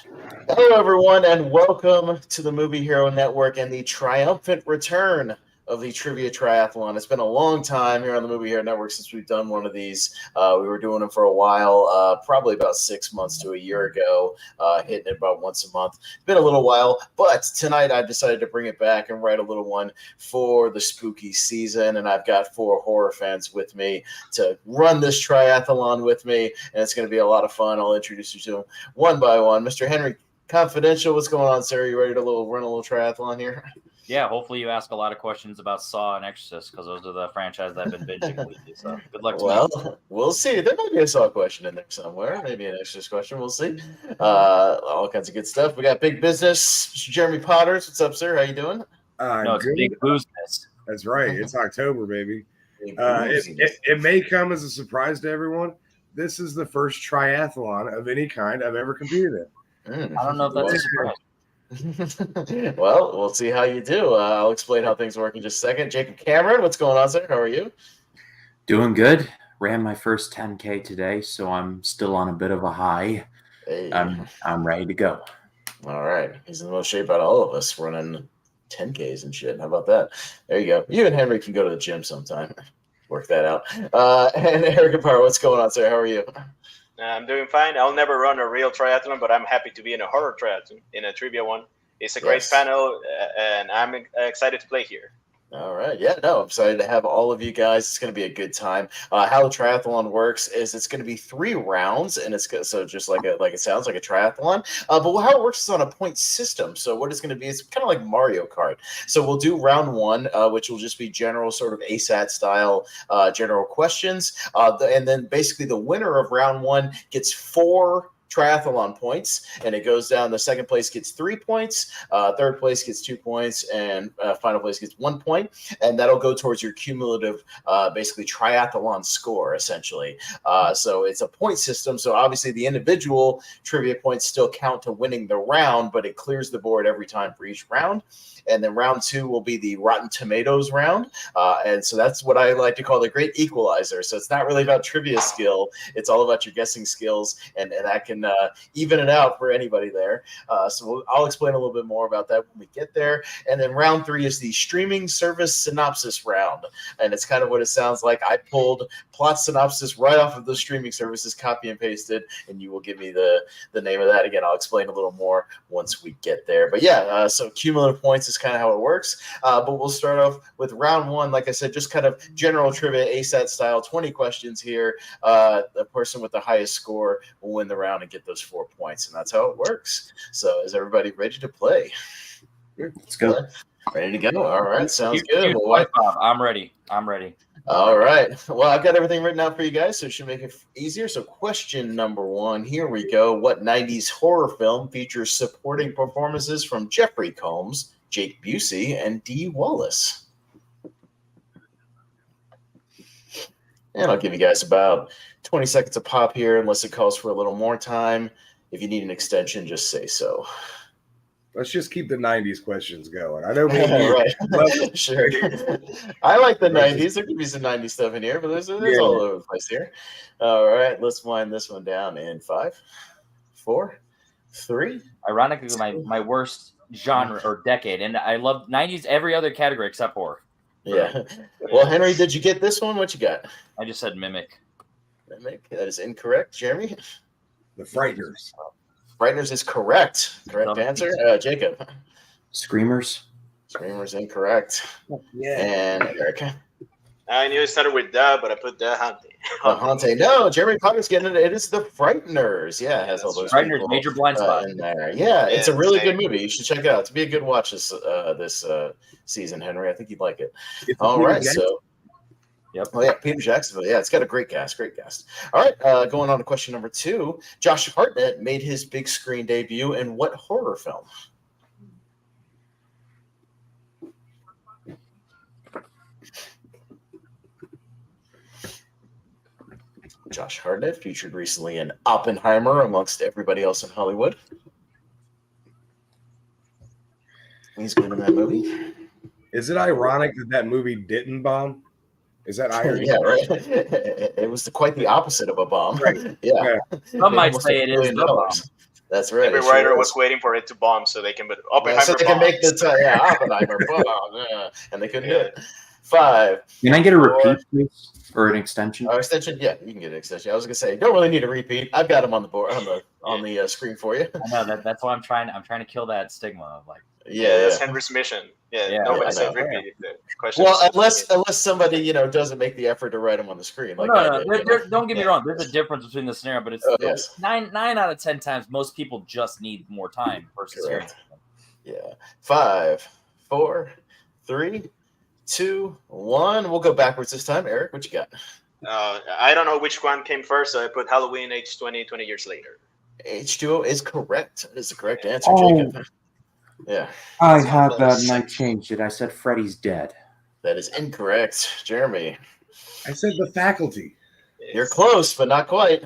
Hello, everyone, and welcome to the Movie Hero Network and the triumphant return of the Trivia Triathlon. It's been a long time here on the Movie Hero Network since we've done one of these. We were doing them for a while, probably about 6 months to a year ago, hitting it about once a month. It's been a little while, but tonight I've decided to bring it back and write a little one for the spooky season, and I've got 4 horror fans with me to run this triathlon with me, and it's going to be a lot of fun. I'll introduce you to them one by one. Mr. Henry Confidential, what's going on, sir? You ready to run a little triathlon here? Yeah, hopefully you ask a lot of questions about Saw and Exorcist because those are the franchises I've been binging lately. So good luck to Well, we'll see. There might be a Saw question in there somewhere. Maybe an Exorcist question. We'll see. All kinds of good stuff. We got big business. Mr. Jeremy Potters, what's up, sir? How you doing? No, it's big business. That's right. It's October, baby. It may come as a surprise to everyone. This is the first triathlon of any kind I've ever competed in. I don't know if that's a surprise. Well, we'll see how you do. I'll explain how things work in just a second. Jacob Cameron, what's going on, sir? How are you? Doing good. Ran my first 10K today, so I'm still on a bit of a high. Hey. I'm ready to go. All right. He's in the most shape out of all of us, running 10Ks and shit. How about that? There you go. You and Henry can go to the gym sometime. Work that out. And Eric Apar, what's going on, sir? How are you? I'm doing fine. I'll never run a real triathlon, but I'm happy to be in a horror triathlon, in a trivia one. It's a great panel, and I'm excited to play here. All right. Yeah, no, I'm excited to have all of you guys. It's going to be a good time. How the triathlon works is it's going to be 3 rounds, and it's so just like it sounds like a triathlon. But how it works is on a point system. So what it's going to be is kind of like Mario Kart. So we'll do round 1, which will just be general sort of ASAT style general questions, and then basically the winner of round 1 gets 4 triathlon points, and it goes down. The second place gets 3 points, third place gets 2 points, and final place gets 1 point, and that'll go towards your cumulative basically triathlon score, essentially. So it's a point system, so obviously the individual trivia points still count to winning the round, but it clears the board every time for each round. And then round 2 will be the Rotten Tomatoes round. And so that's what I like to call the great equalizer. So it's not really about trivia skill. It's all about your guessing skills. And that can even it out for anybody there. So I'll explain a little bit more about that when we get there. And then round 3 is the streaming service synopsis round. And it's kind of what it sounds like. I pulled plot synopsis right off of the streaming services, copy and pasted, and you will give me the name of that. Again, I'll explain a little more once we get there. But yeah, so cumulative points is kind of how it works. But we'll start off with round 1. Like I said, just kind of general trivia, ASAT style, 20 questions here. The person with the highest score will win the round and get those 4 points. And that's how it works. So is everybody ready to play? Let's go. Ready to go. All right. Sounds good. Well, I'm ready. All right. Well, I've got everything written out for you guys, so it should make it easier. So question number 1, here we go. What 90s horror film features supporting performances from Jeffrey Combs, Jake Busey, and Dee Wallace? And I'll give you guys about 20 seconds of pop here, unless it calls for a little more time. If you need an extension, just say so. Let's just keep the 90s questions going. I know right. Sure. I like the 90s. There could be some 90s stuff in here, but there's all over the place here. All right, let's wind this one down in 5, 4, 3. Ironically, my worst genre or decade, and I love 90s every other category except horror. Yeah. Well, Henry, did you get this one? What you got? I just said Mimic. Mimic. That is incorrect. Jeremy? The Frighteners. Frighteners is correct. Correct answer. Jacob? Screamers. Screamers incorrect. Yeah. And Eric? I knew it started with "the," but I put "the Haunting." Haunting. No, Jeremy Potter's getting it. It is The Frighteners. Yeah, it has all those Frighteners, Major Blind Spot in there. Yeah, it's a really good movie. You should check it out. It's be a good watch this season, Henry. I think you'd like it. All right, so. Yep. Oh yeah, Peter Jacksonville. Yeah, it's got a great cast. Great cast. All right, going on to question number 2. Josh Hartnett made his big screen debut in what horror film? Josh Hartnett featured recently in Oppenheimer amongst everybody else in Hollywood. He's good in that movie. Is it ironic that movie didn't bomb? Is that irony? Yeah, right. It was quite the opposite of a bomb. Right. Yeah. Some might say it is the bomb. That's right. Every writer was waiting for it to bomb so they can put Oppenheimer so they can make the Oppenheimer bomb, and they couldn't do it. 5. Can I get a repeat, please, or an extension? Extension? Yeah, you can get an extension. I was gonna say, you don't really need a repeat. I've got them on the board on the screen for you. I know that's why I'm trying to kill that stigma of like. That's Henry's mission. Nobody said repeat. Well, unless somebody doesn't make the effort to write them on the screen. Like don't get me wrong. There's a difference between the scenario, but it's 9 out of 10 times most people just need more time versus hearing. Yeah. 5, 4, 3, 2, 1. We'll go backwards this time. Eric, what you got? I don't know which one came first, so I put Halloween age 20 years later. H2O is correct. That is the correct answer, Jacob. Yeah. I had that and I changed it. I said Freddy's dead. That is incorrect. Jeremy. I said The Faculty. You're close, but not quite.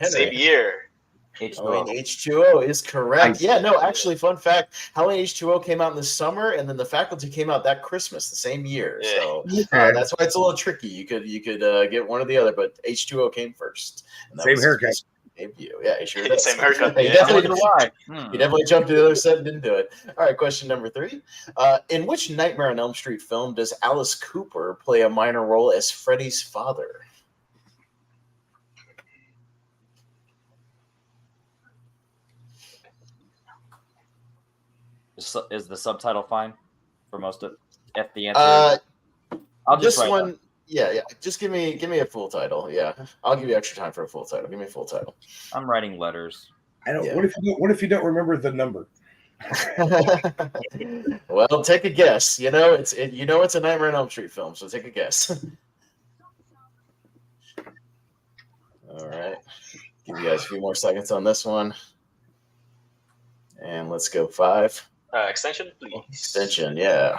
Same year. Halloween H2O is correct. Yeah, no, actually, fun fact, Halloween H2O came out in the summer, and then The Faculty came out that Christmas, the same year. Yeah. So that's why it's a little tricky. You could get one or the other, but H2O came first. And Same haircut. Debut. Yeah, he sure does. Same haircut. He definitely jumped to the other side and didn't do it. All right, question number 3. In which Nightmare on Elm Street film does Alice Cooper play a minor role as Freddy's father? Is the subtitle fine for most of F the answer? I'll just write one. Yeah. Just give me a full title. Yeah, I'll give you extra time for a full title. Give me a full title. I'm writing letters. I don't. Yeah. What if you don't remember the number? Well, take a guess. It's a Nightmare on Elm Street film, so take a guess. All right, give you guys a few more seconds on this one, and let's go 5. Extension, please. Extension, yeah.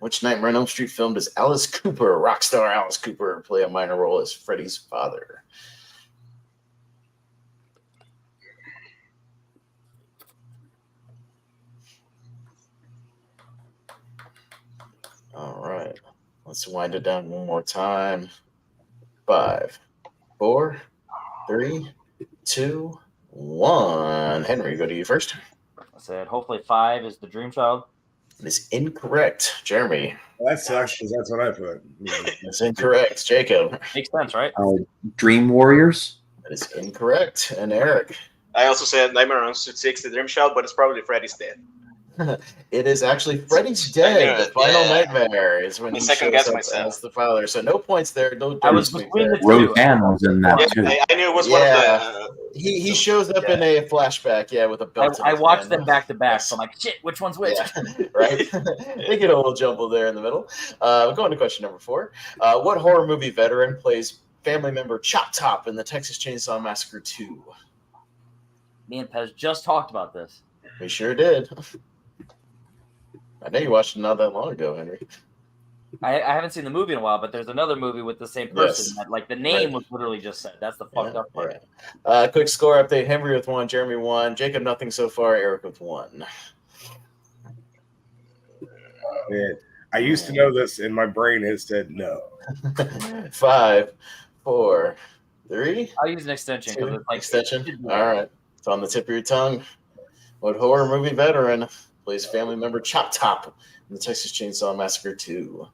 Which Nightmare on Elm Street film does Alice Cooper, rock star Alice Cooper, play a minor role as Freddy's father? All right. Let's wind it down one more time. 5, 4, 3, 2, 1. Henry, go to you first. I said hopefully 5 is the Dream Child. It is incorrect. Jeremy. Well, that sucks because that's what I put. That's incorrect. Jacob. Makes sense, right? Dream Warriors. That is incorrect. And Eric. I also said Nightmare on Elm Street 6, the Dream Child, but it's probably Freddy's Dead. It is actually Freddy's Dead. The final nightmare is when he second shows guess up myself. as the father. So no points there. No. I was between the two. Roseanne was in that too. I knew it was one of the. He shows up in a flashback, with a belt. I watched them back to back, so I'm like, shit, which one's which? Yeah, right? They get a little jumbled there in the middle. Going to question number 4. What horror movie veteran plays family member Chop Top in the Texas Chainsaw Massacre 2? Me and Pez just talked about this. We sure did. I know you watched it not that long ago, Henry. I haven't seen the movie in a while, but there's another movie with the same person. That, like the name was literally just said. That's the fucked up part. Yeah. Quick score update: Henry with 1, Jeremy 1, Jacob nothing so far, Eric with 1. Man, I used to know this, and my brain has said no. 5, 4, 3. I'll use an extension because it's like extension. All right, it's on the tip of your tongue. What horror movie veteran plays family member Chop Top in the Texas Chainsaw Massacre 2?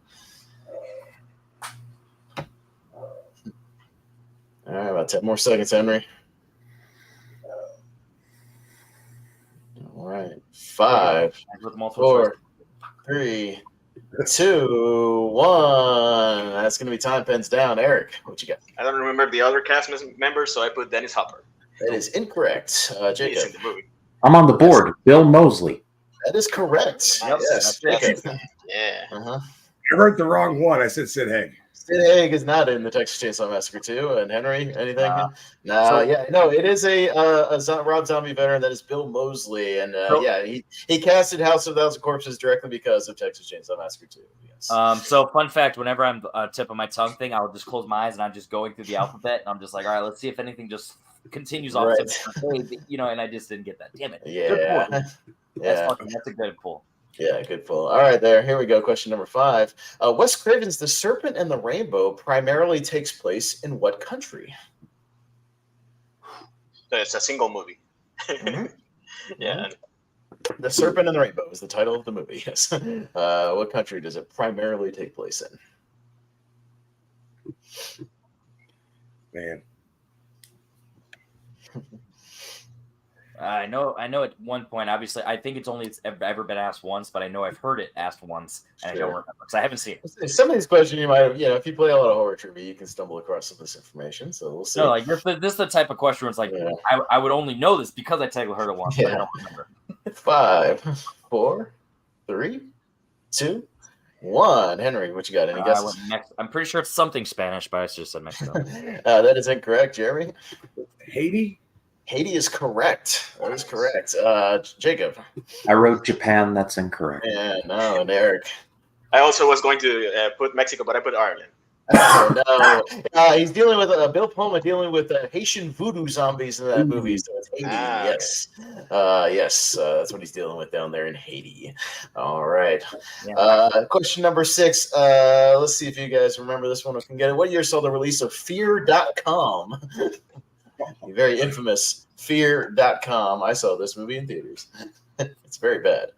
All right, about 10 more seconds, Henry. All right, 5, 4, 3, 2, 1. That's going to be time pens down. Eric, what you got? I don't remember the other cast members, so I put Dennis Hopper. That is incorrect. Jacob. He's in the movie. I'm on the board. Bill Moseley. That is correct. Yep, Yes, Jacob. Yeah. Uh-huh. I wrote the wrong one. I said Sid Haig. Sid Haig is not in the Texas Chainsaw Massacre 2. And Henry, anything? It is a Rob Zombie veteran. That is Bill Moseley. And he casted House of 1,000 Corpses directly because of Texas Chainsaw Massacre 2. Yes. So fun fact, whenever I'm tip of my tongue thing, I'll just close my eyes and I'm just going through the alphabet and I'm just like, all right, let's see if anything just continues off and I just didn't get that. Damn it. Yeah. That's a good pull. Yeah, good pull. All right, there. Here we go. Question number 5. Wes Craven's The Serpent and the Rainbow primarily takes place in what country? It's a single movie. Mhm. Yeah. The Serpent and the Rainbow is the title of the movie. Yes. What country does it primarily take place in? Man, I know at one point, obviously, I think it's ever been asked once, but I know I've heard it asked once, and I don't remember because I haven't seen it. Some of these questions you might have, if you play a lot of horror trivia, you can stumble across some of this information. So we'll see. No, like this is the type of question where it's like, I would only know this because I technically heard it once, but I Yeah. don't remember. 5, 4, 3, 2, 1. Henry, what you got? Any guesses? I'm pretty sure it's something Spanish, but I just said Mexico. That is incorrect, Jeremy. Haiti? Haiti is correct. That is correct. Jacob. I wrote Japan. That's incorrect. Yeah, no, and Eric. I also was going to put Mexico, but I put Ireland. Oh, no. He's dealing with Bill Pullman dealing with Haitian voodoo zombies in that movie. So it's Haiti. Yes. Yes. That's what he's dealing with down there in Haiti. All right. Yeah. Question number 6. Let's see if you guys remember this one. We can get it. What year saw the release of Fear.com? The very infamous Fear.com. I saw this movie in theaters. It's very bad.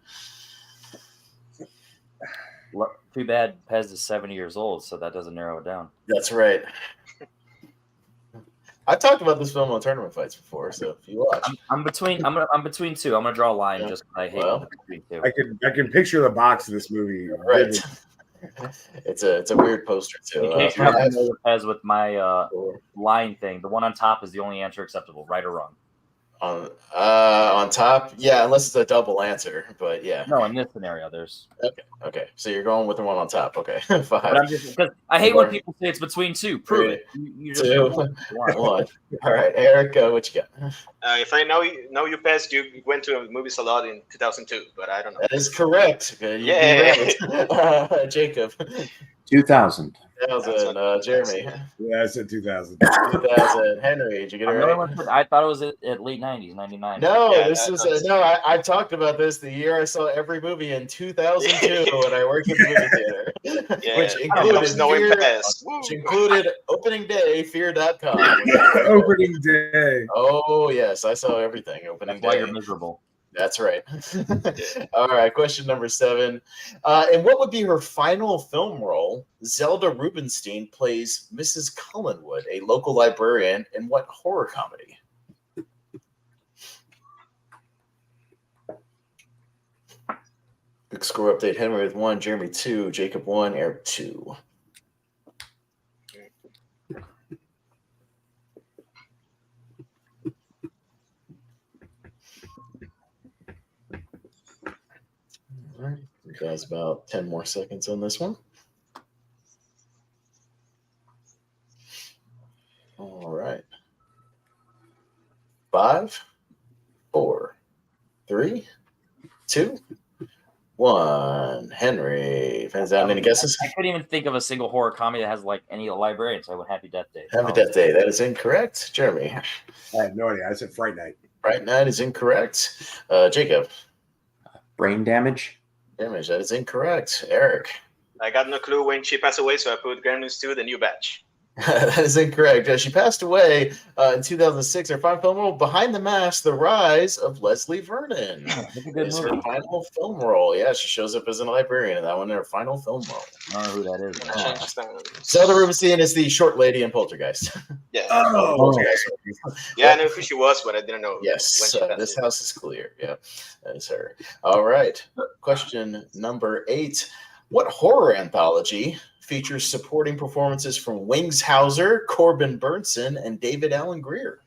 Too bad Pez is 70 years old, so that doesn't narrow it down. That's right. I talked about this film on Tournament Fights before, so if you watch, I'm between two. I'm gonna draw a line just because I hate between two. I can picture the box of this movie. Right. It's a weird poster too. In case you haven't know Pez with my line thing, the one on top is the only answer acceptable, right or wrong. On top, yeah, unless it's a double answer, but yeah. No, in this scenario, there's okay. So you're going with the one on top. Okay, 5. But I'm just because I hate when people say it's between two. Prove it. You just 2, 1. All right, Eric, what you got? If I know you passed, you went to movies a lot in 2002, but I don't know. That is correct. Yeah. Right. Jacob. 2000. 2000. Jeremy. Yeah, I said 2000. 2000. Henry, did you get it right? I thought it was at late 90s, 99. No, Yeah, this was I talked about this the year I saw every movie in 2002 when I worked at the movie theater, Yeah, which included opening day Fear.com. Opening day. Oh yes, I saw everything opening That's why day. you're miserable. That's right. All right, question number 7. And what would be her final film role? Zelda Rubinstein plays Mrs. Cullenwood, a local librarian, in what horror comedy? Big score update. Henry with 1, Jeremy 2, Jacob 1, Eric 2. All right, you guys about 10 more seconds on this one. All right. 5, 4, 3, 2, 1. Henry, fans down. Any guesses? I couldn't even think of a single horror comedy that has like any librarian, so I went Happy Death Day. Happy Death Day. That is incorrect. Jeremy. I have no idea. I said Fright Night. Fright Night is incorrect. Jacob. Brain damage. Damage. That is incorrect. Eric. I got no clue when she passed away, so I put Gremlins 2, The New Batch. That is incorrect. She passed away in 2006. Her final film role, Behind the Mask: The Rise of Leslie Vernon. That's a good It's movie. her final film role. Yeah, she shows up as a librarian in that one in her final film role. I don't know who that is. Zelda Rubinstein is the short lady in Poltergeist. Yeah. Oh, Yeah, I knew who she was, but I didn't know. Yes, when she passed this away. house is clear. Yeah, that is her. All right. Question number 8. What horror anthology features supporting performances from Wings Hauser, Corbin Burnson, and David Alan Grier?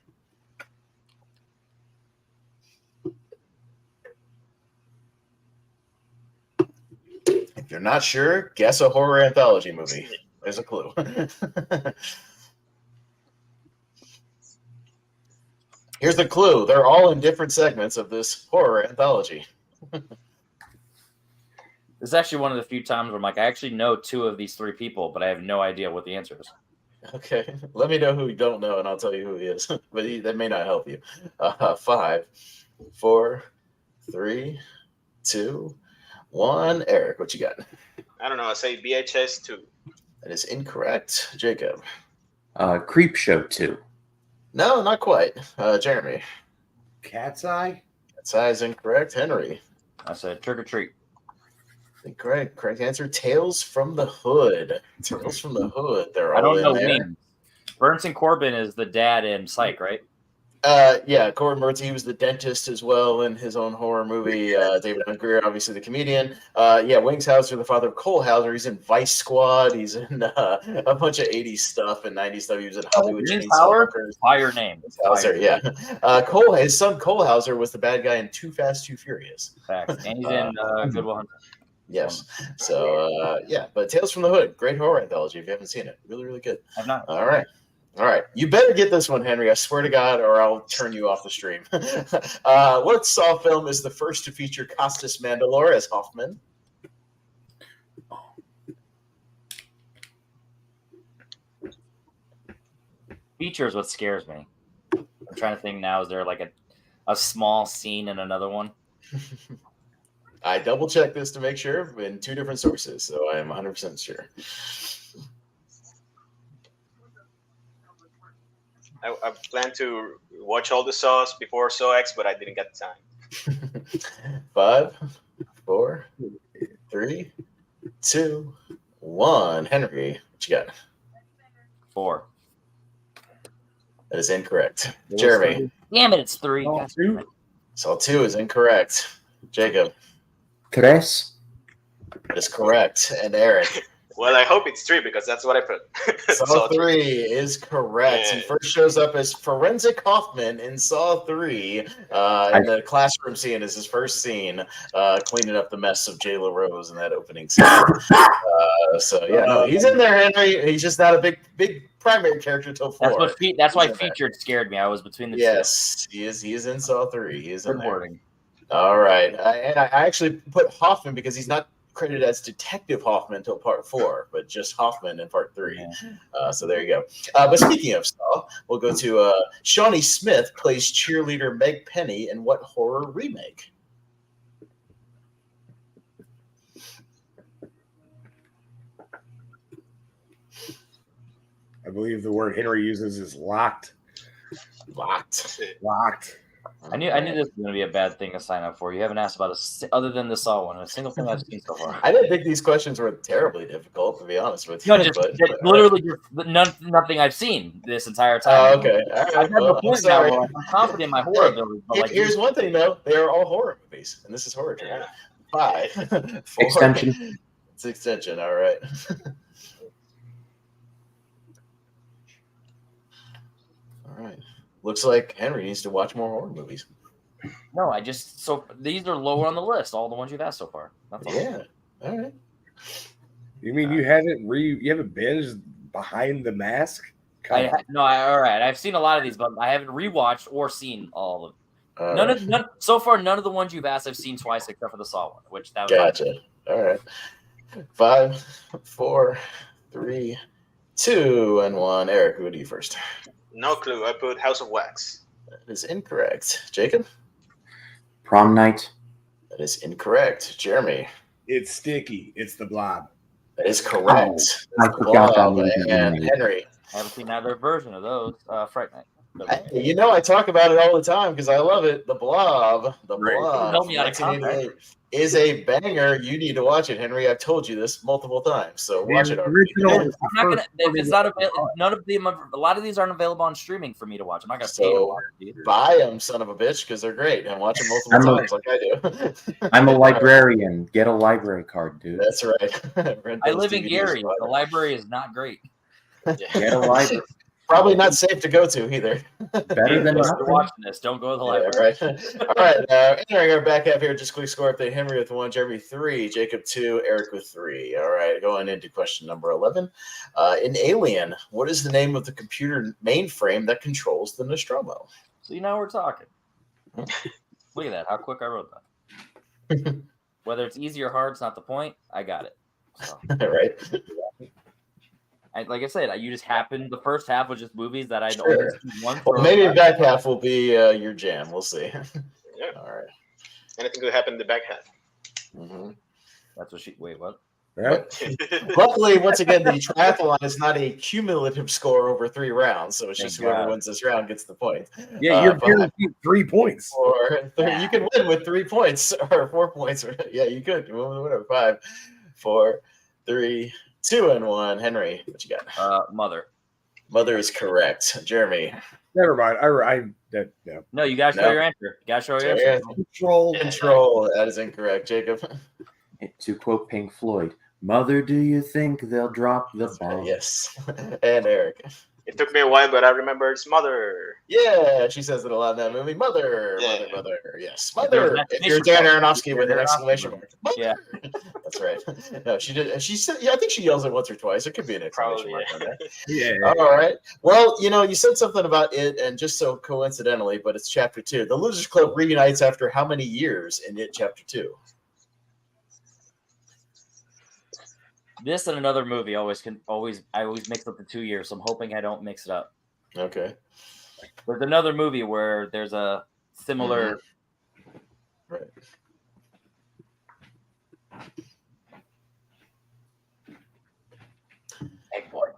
If you're not sure, guess a horror anthology movie. There's a clue. Here's the clue. They're all in different segments of this horror anthology. This is actually one of the few times where I'm like, I actually know 2 of these 3 people, but I have no idea what the answer is. Okay. Let me know who you don't know, and I'll tell you who he is. But that may not help you. 5, 4, 3, 2, 1. Eric, what you got? I don't know. I say BHS 2. That is incorrect. Jacob. Creep Show 2. No, not quite. Jeremy. Cat's Eye? Cat's Eye is incorrect. Henry. I said Trick or Treat. Correct answer. Tales from the Hood. Tales from the Hood. They're I all don't know in there. names. Burnson Corbin is the dad in Psych, right? Yeah, Corbin Murphy, he was the dentist as well in his own horror movie. David Ungreer, obviously the comedian. Wings Hauser, the father of Cole Hauser. He's in Vice Squad. He's in a bunch of 80s stuff and 90s stuff. He was in Hollywood Wings Chainsaw Hauser? Hookers. Fire name. Hauser, yeah. His son Cole Hauser was the bad guy in Too Fast, Too Furious. Facts. And he's in Good Will Hunting. Yes. So, but Tales from the Hood, great horror anthology if you haven't seen it. Really, really good. I've not. All right. You better get this one, Henry. I swear to God, or I'll turn you off the stream. What Saw film is the first to feature Costas Mandylor as Hoffman? Feature is what scares me. I'm trying to think now. Is there like a small scene in another one? I double checked this to make sure in 2 different sources, so I am 100% sure. I planned to watch all the Saws before Saw X, but I didn't get the time. 5, 4, 3, 2, 1. Henry, what you got? 4. That is incorrect. Jeremy. Damn it, it's 3. Saw 2 is incorrect. Jacob. Tres. That is correct. And Eric. Well, I hope it's 3 because that's what I put. Saw 3 is correct. Yeah. He first shows up as Forensic Hoffman in Saw 3. In the classroom scene is his first scene, cleaning up the mess of J. LaRose in that opening scene. He's in there, Henry. He's just not a big primary character until 4. That's why Featured scared me. I was between the two. Yes, he is in Saw 3. He is in there. Wording. All right. And I actually put Hoffman because he's not credited as Detective Hoffman until part 4, but just Hoffman in part 3. Yeah. So there you go. But speaking of Saw, we'll go to Shawnee Smith plays cheerleader Meg Penny in what horror remake? I believe the word Henry uses is locked. Locked. I knew this was going to be a bad thing to sign up for. You haven't asked about other than the Saw one, a single thing I've seen so far. I didn't think these questions were terribly difficult, to be honest with you. No, literally nothing I've seen this entire time. Oh, okay. All right. I've had the point now where I'm confident in my horror ability. But here's one thing, though. They are all horror movies, and this is horror trivia. 5, 4. Extension. It's extension. All right. All right. Looks like Henry needs to watch more horror movies. No, these are lower on the list. All the ones you've asked so far. That's all. Yeah. All right. You mean you haven't binged Behind the Mask? All right. I've seen a lot of these, but I haven't rewatched or seen all of them. So far, none of the ones you've asked I've seen twice, except for the Saw one, which that was gotcha. All right. 5, 4, 3, 2, and 1. Eric, who do you first? No clue. I put House of Wax. That is incorrect. Jacob? Prom Night. That is incorrect. Jeremy? It's Sticky. It's the Blob. That is correct. I forgot that movie. And Henry? I haven't seen either version of those. Fright Night. I talk about it all the time because I love it. The Blob. The Right. Blob. Help me out of context. 1988 is a banger. You need to watch it, Henry. I've told you this multiple times, so watch it. I'm not gonna. It's not available. None of them. A lot of these aren't available on streaming for me to watch. I'm not gonna pay to watch it either. Buy them, son of a bitch, because they're great, and watch them multiple times like I do. I'm a librarian. Get a library card, dude. That's right. I live in Gary. The library is not great. Get a library. Probably not safe to go to either. Better than If nothing. you're watching this. Don't go to the library. Right. All right. Entering our back half here, just quick score update. Henry with 1, Jeremy 3, Jacob 2, Eric with 3. All right. Going into question number 11. In Alien, what is the name of the computer mainframe that controls the Nostromo? So now we're talking. Look at that. How quick I wrote that. Whether it's easy or hard, it's not the point. I got it. So. Right. Like I said, you just happened. The first half was just movies that I'd Sure. only seen once. Well, maybe the back half will be your jam. We'll see. Yeah. All right. Anything could happen in the back half. Mm-hmm. That's what she. Wait, what? Right? Luckily, once again, the triathlon is not a cumulative score over 3 rounds, so it's just whoever wins this round gets the point. Yeah, you're guaranteed 3 points. You can win with 3 points or 4 points. Yeah, you could. You win with 5, 4, 3, 2, and 1. Henry, what you got? Mother. Mother is correct. Jeremy. Never mind. No, you gotta show your answer. You gotta show your answer. Control. That is incorrect, Jacob. To quote Pink Floyd, "Mother, do you think they'll drop the bomb?" Yes. And Eric. It took me a while, but I remember it's Mother. Yeah, she says it a lot in that movie. Mother, Yeah. mother. Yes, mother. If you're Dan Aronofsky with an exclamation mark. Mother. Yeah. That's right. No, she did. She said, I think she yells it once or twice. It could be an exclamation mark on there. Yeah. All right. Well, you said something about it, and just so coincidentally, but it's chapter 2. The Losers Club reunites after how many years in it chapter 2? This and another movie I always mix up the 2 years, so I'm hoping I don't mix it up. Okay. There's another movie where there's a similar. Right. Hey, boy.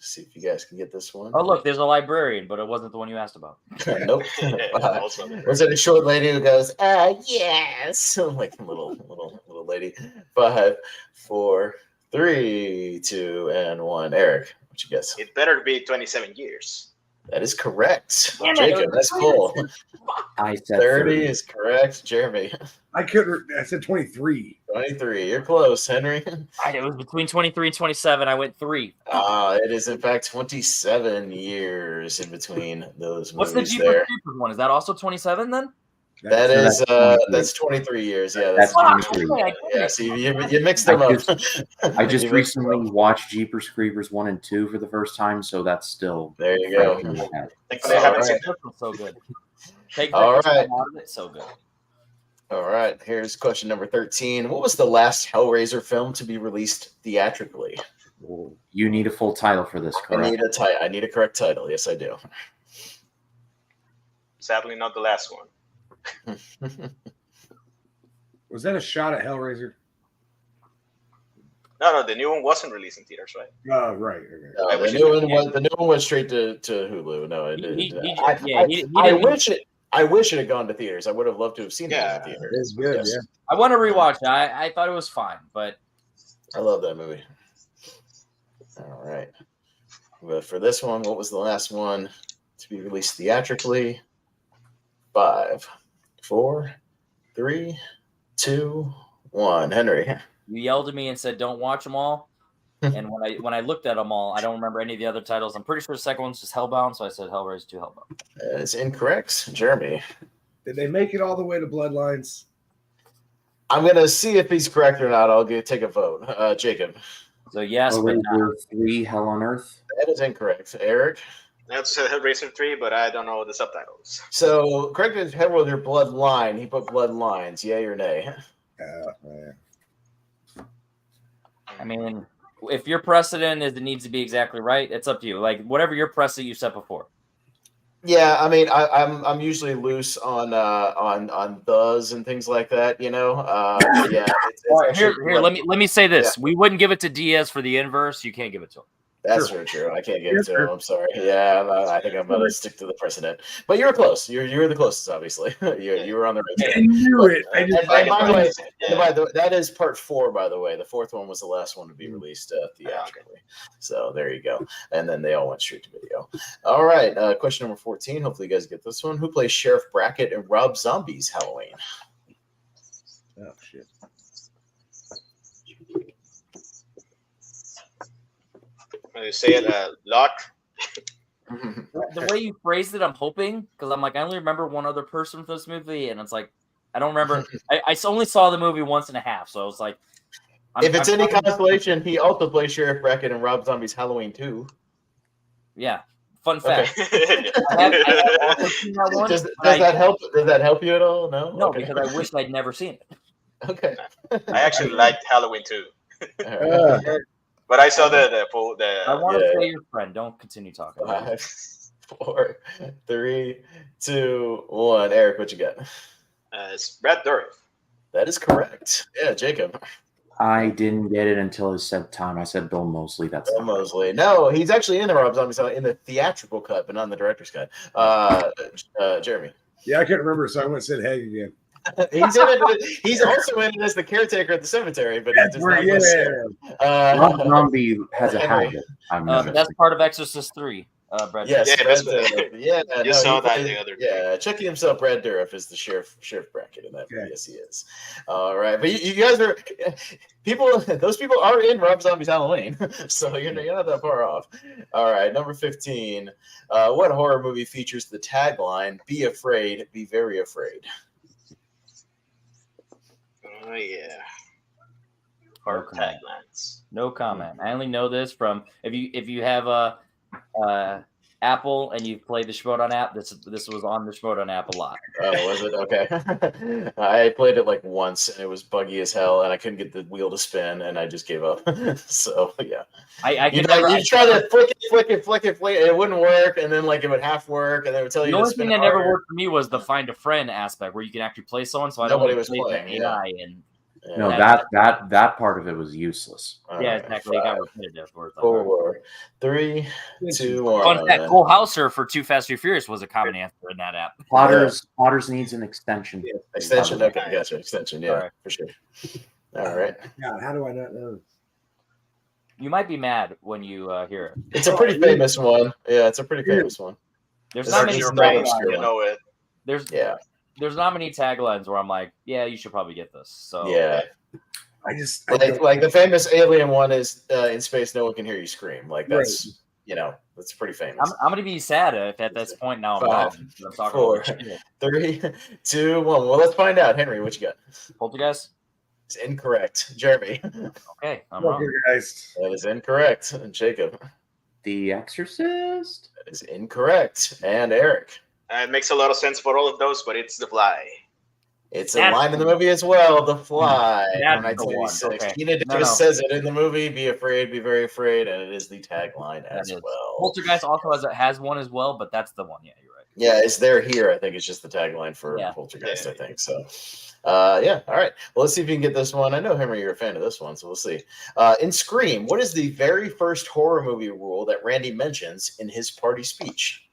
See if you guys can get this one. Oh, look, there's a librarian, but it wasn't the one you asked about. Nope. Was it a short lady who goes, yes, like a little lady? 5, 4, 3, 2, and 1. Eric, what you guess? It better be 27 years. That is correct. Damn it, Jacob, that's cool. I said 30 is correct. Jeremy, I said 23. 23. You're close. Henry. It was between 23 and 27. I went 3. It is in fact 27 years in between those What's the movies Jeepers there. Creepers one? Is that also 27 then? That's 23 years. Yeah, that's 23. Yeah, see, you mixed them up. I just recently watched Jeepers Creepers 1 and 2 for the first time, so that's still There you go. Take All that one so good. Take that All one right. out of it, so good. All right, here's question number 13. What was the last Hellraiser film to be released theatrically? You need a full title for this, correct? I need a correct title. Yes, I do. Sadly, not the last one. Was that a shot at Hellraiser? No, the new one wasn't released in theaters, right? Oh, right. Okay. The new one went straight to Hulu. No, it didn't. I wish it had gone to theaters. I would have loved to have seen it in theaters. It's good, Yes. yeah. I want to rewatch it. I thought it was fine, but I love that movie. All right. But for this one, what was the last one to be released theatrically? 5, 4, 3, 2, 1. Henry. you yelled at me and said don't watch them all. And when I looked at them all, I don't remember any of the other titles. I'm pretty sure the second one's just Hellbound, so I said Hellraiser 2 Hellbound. That is incorrect. Jeremy. Did they make it all the way to Bloodlines? I'm going to see if he's correct or not. I'll take a vote. Jacob. So yes, but Hellraiser 3 Hell on Earth. That is incorrect. Eric. That's Hellraiser 3, but I don't know the subtitles. So, correct is Hellraiser Bloodline. He put Bloodlines. Yay or nay? I mean, if your precedent is it needs to be exactly right, it's up to you. Like whatever your precedent you set before. Yeah, I mean, I'm usually loose on thes and things like that, you know. Yeah. All right, here, let me say this: we wouldn't give it to Diaz for the inverse. You can't give it to him. That's very true. I can't give it to him. I'm sorry. Yeah, I think I'm going to stick to the precedent. But you were close. You were the closest, obviously. you were on the right track. I knew it. By the way, that is part 4, by the way. The 4th one was the last one to be released theatrically. So there you go. And then they all went straight to video. All right. Question number 14. Hopefully you guys get this one. Who plays Sheriff Brackett in Rob Zombie's Halloween? Oh, shit. You say it, Locke. The way you phrased it, I'm hoping because I'm like I only remember one other person from this movie, and it's like I don't remember. I only saw the movie once and a half, so I was like, if it's any consolation, he also plays Sheriff Brackett in Rob Zombie's Halloween 2. Yeah, fun fact. Okay. Does that help? Does that help you at all? No. No, Okay. because I wish I'd never seen it. Okay. I actually liked Halloween 2. Right. But I saw the I want to say your friend. Don't continue talking. 5, 4, 3, 2, 1. Eric, what you got? it's Brad Dourif. That is correct. Yeah, Jacob. I didn't get it until his said time. I said Bill Moseley. That's Bill not right. Moseley. No, he's actually in the Rob Zombie song in the theatrical cut, but not in the director's cut. Jeremy. Yeah, I can't remember, so I went and said Haig again. He's in it. He's also in it as the caretaker at the cemetery, but he does not. Rob Zombie has a Henry. habit. I've noticed. That's part of Exorcist 3. Brad Yes, Yeah, Brad that's Dourif. Yeah, You saw that the other day. Yeah, Chucky himself, Brad Dourif, is the sheriff bracket in that. Okay. Yes, he is. All right, but you guys are people. Those people are in Rob Zombie's Halloween, so you're not that far off. All right, number 15. What horror movie features the tagline "Be afraid, be very afraid"? Oh yeah. Hard Hard taglines. No comment. I only know this from if you have a Apple and you've played the Schmodown app. This was on the Schmodown app a lot. Oh, was it? Okay. I played it like once, and it was buggy as hell, and I couldn't get the wheel to spin, and I just gave up. So yeah, you try to flick it, and it wouldn't work, and then like it would half work, and they would tell you. The to only spin thing that harder. never worked for me was the find a friend aspect, where you can actually play someone. So Nobody I was playing. AI and. No, that part of it was useless. Yeah, exactly. It got repetitive. 4, 3, 2, 1. Fun fact: Cole Hauser for Too Fast, Too Furious was a common answer in that app. Plotters needs an extension. Yeah, extension. Okay, gotcha. Extension. Yeah, Right. for sure. All right. God, how do I not know? You might be mad when you hear it. It's a pretty famous one. Yeah, it's a pretty famous one. There's It's not not many your brain, taglines. you know it. There's not many taglines where I'm like, yeah, you should probably get this. So Yeah. I Like the famous alien one is in space, no one can hear you scream. Like that's that's pretty famous. I'm gonna be sad if at this point now I'm 5, wrong. I'm talking 4, about shit. 3, 2, 1. Well, let's find out. Henry, what you got? Poltergeist? It's incorrect. Jeremy. Okay, I'm wrong. Poltergeist. That is incorrect. And Jacob. The Exorcist? That is incorrect. And Eric. It makes a lot of sense for all of those, but it's The Fly. It's a line in the movie as well, The Fly, That's from the one. 1986. Okay. Keena Davis says it in the movie, be afraid, be very afraid, and it is the tagline as well. Poltergeist also has one as well, but that's the one. Yeah, you're right. Yeah, it's there here. I think it's just the tagline for Poltergeist, I think. So, yeah, all right. Well, let's see if you can get this one. I know, Henry, you're a fan of this one, so we'll see. In Scream, what is the very first horror movie rule that Randy mentions in his party speech?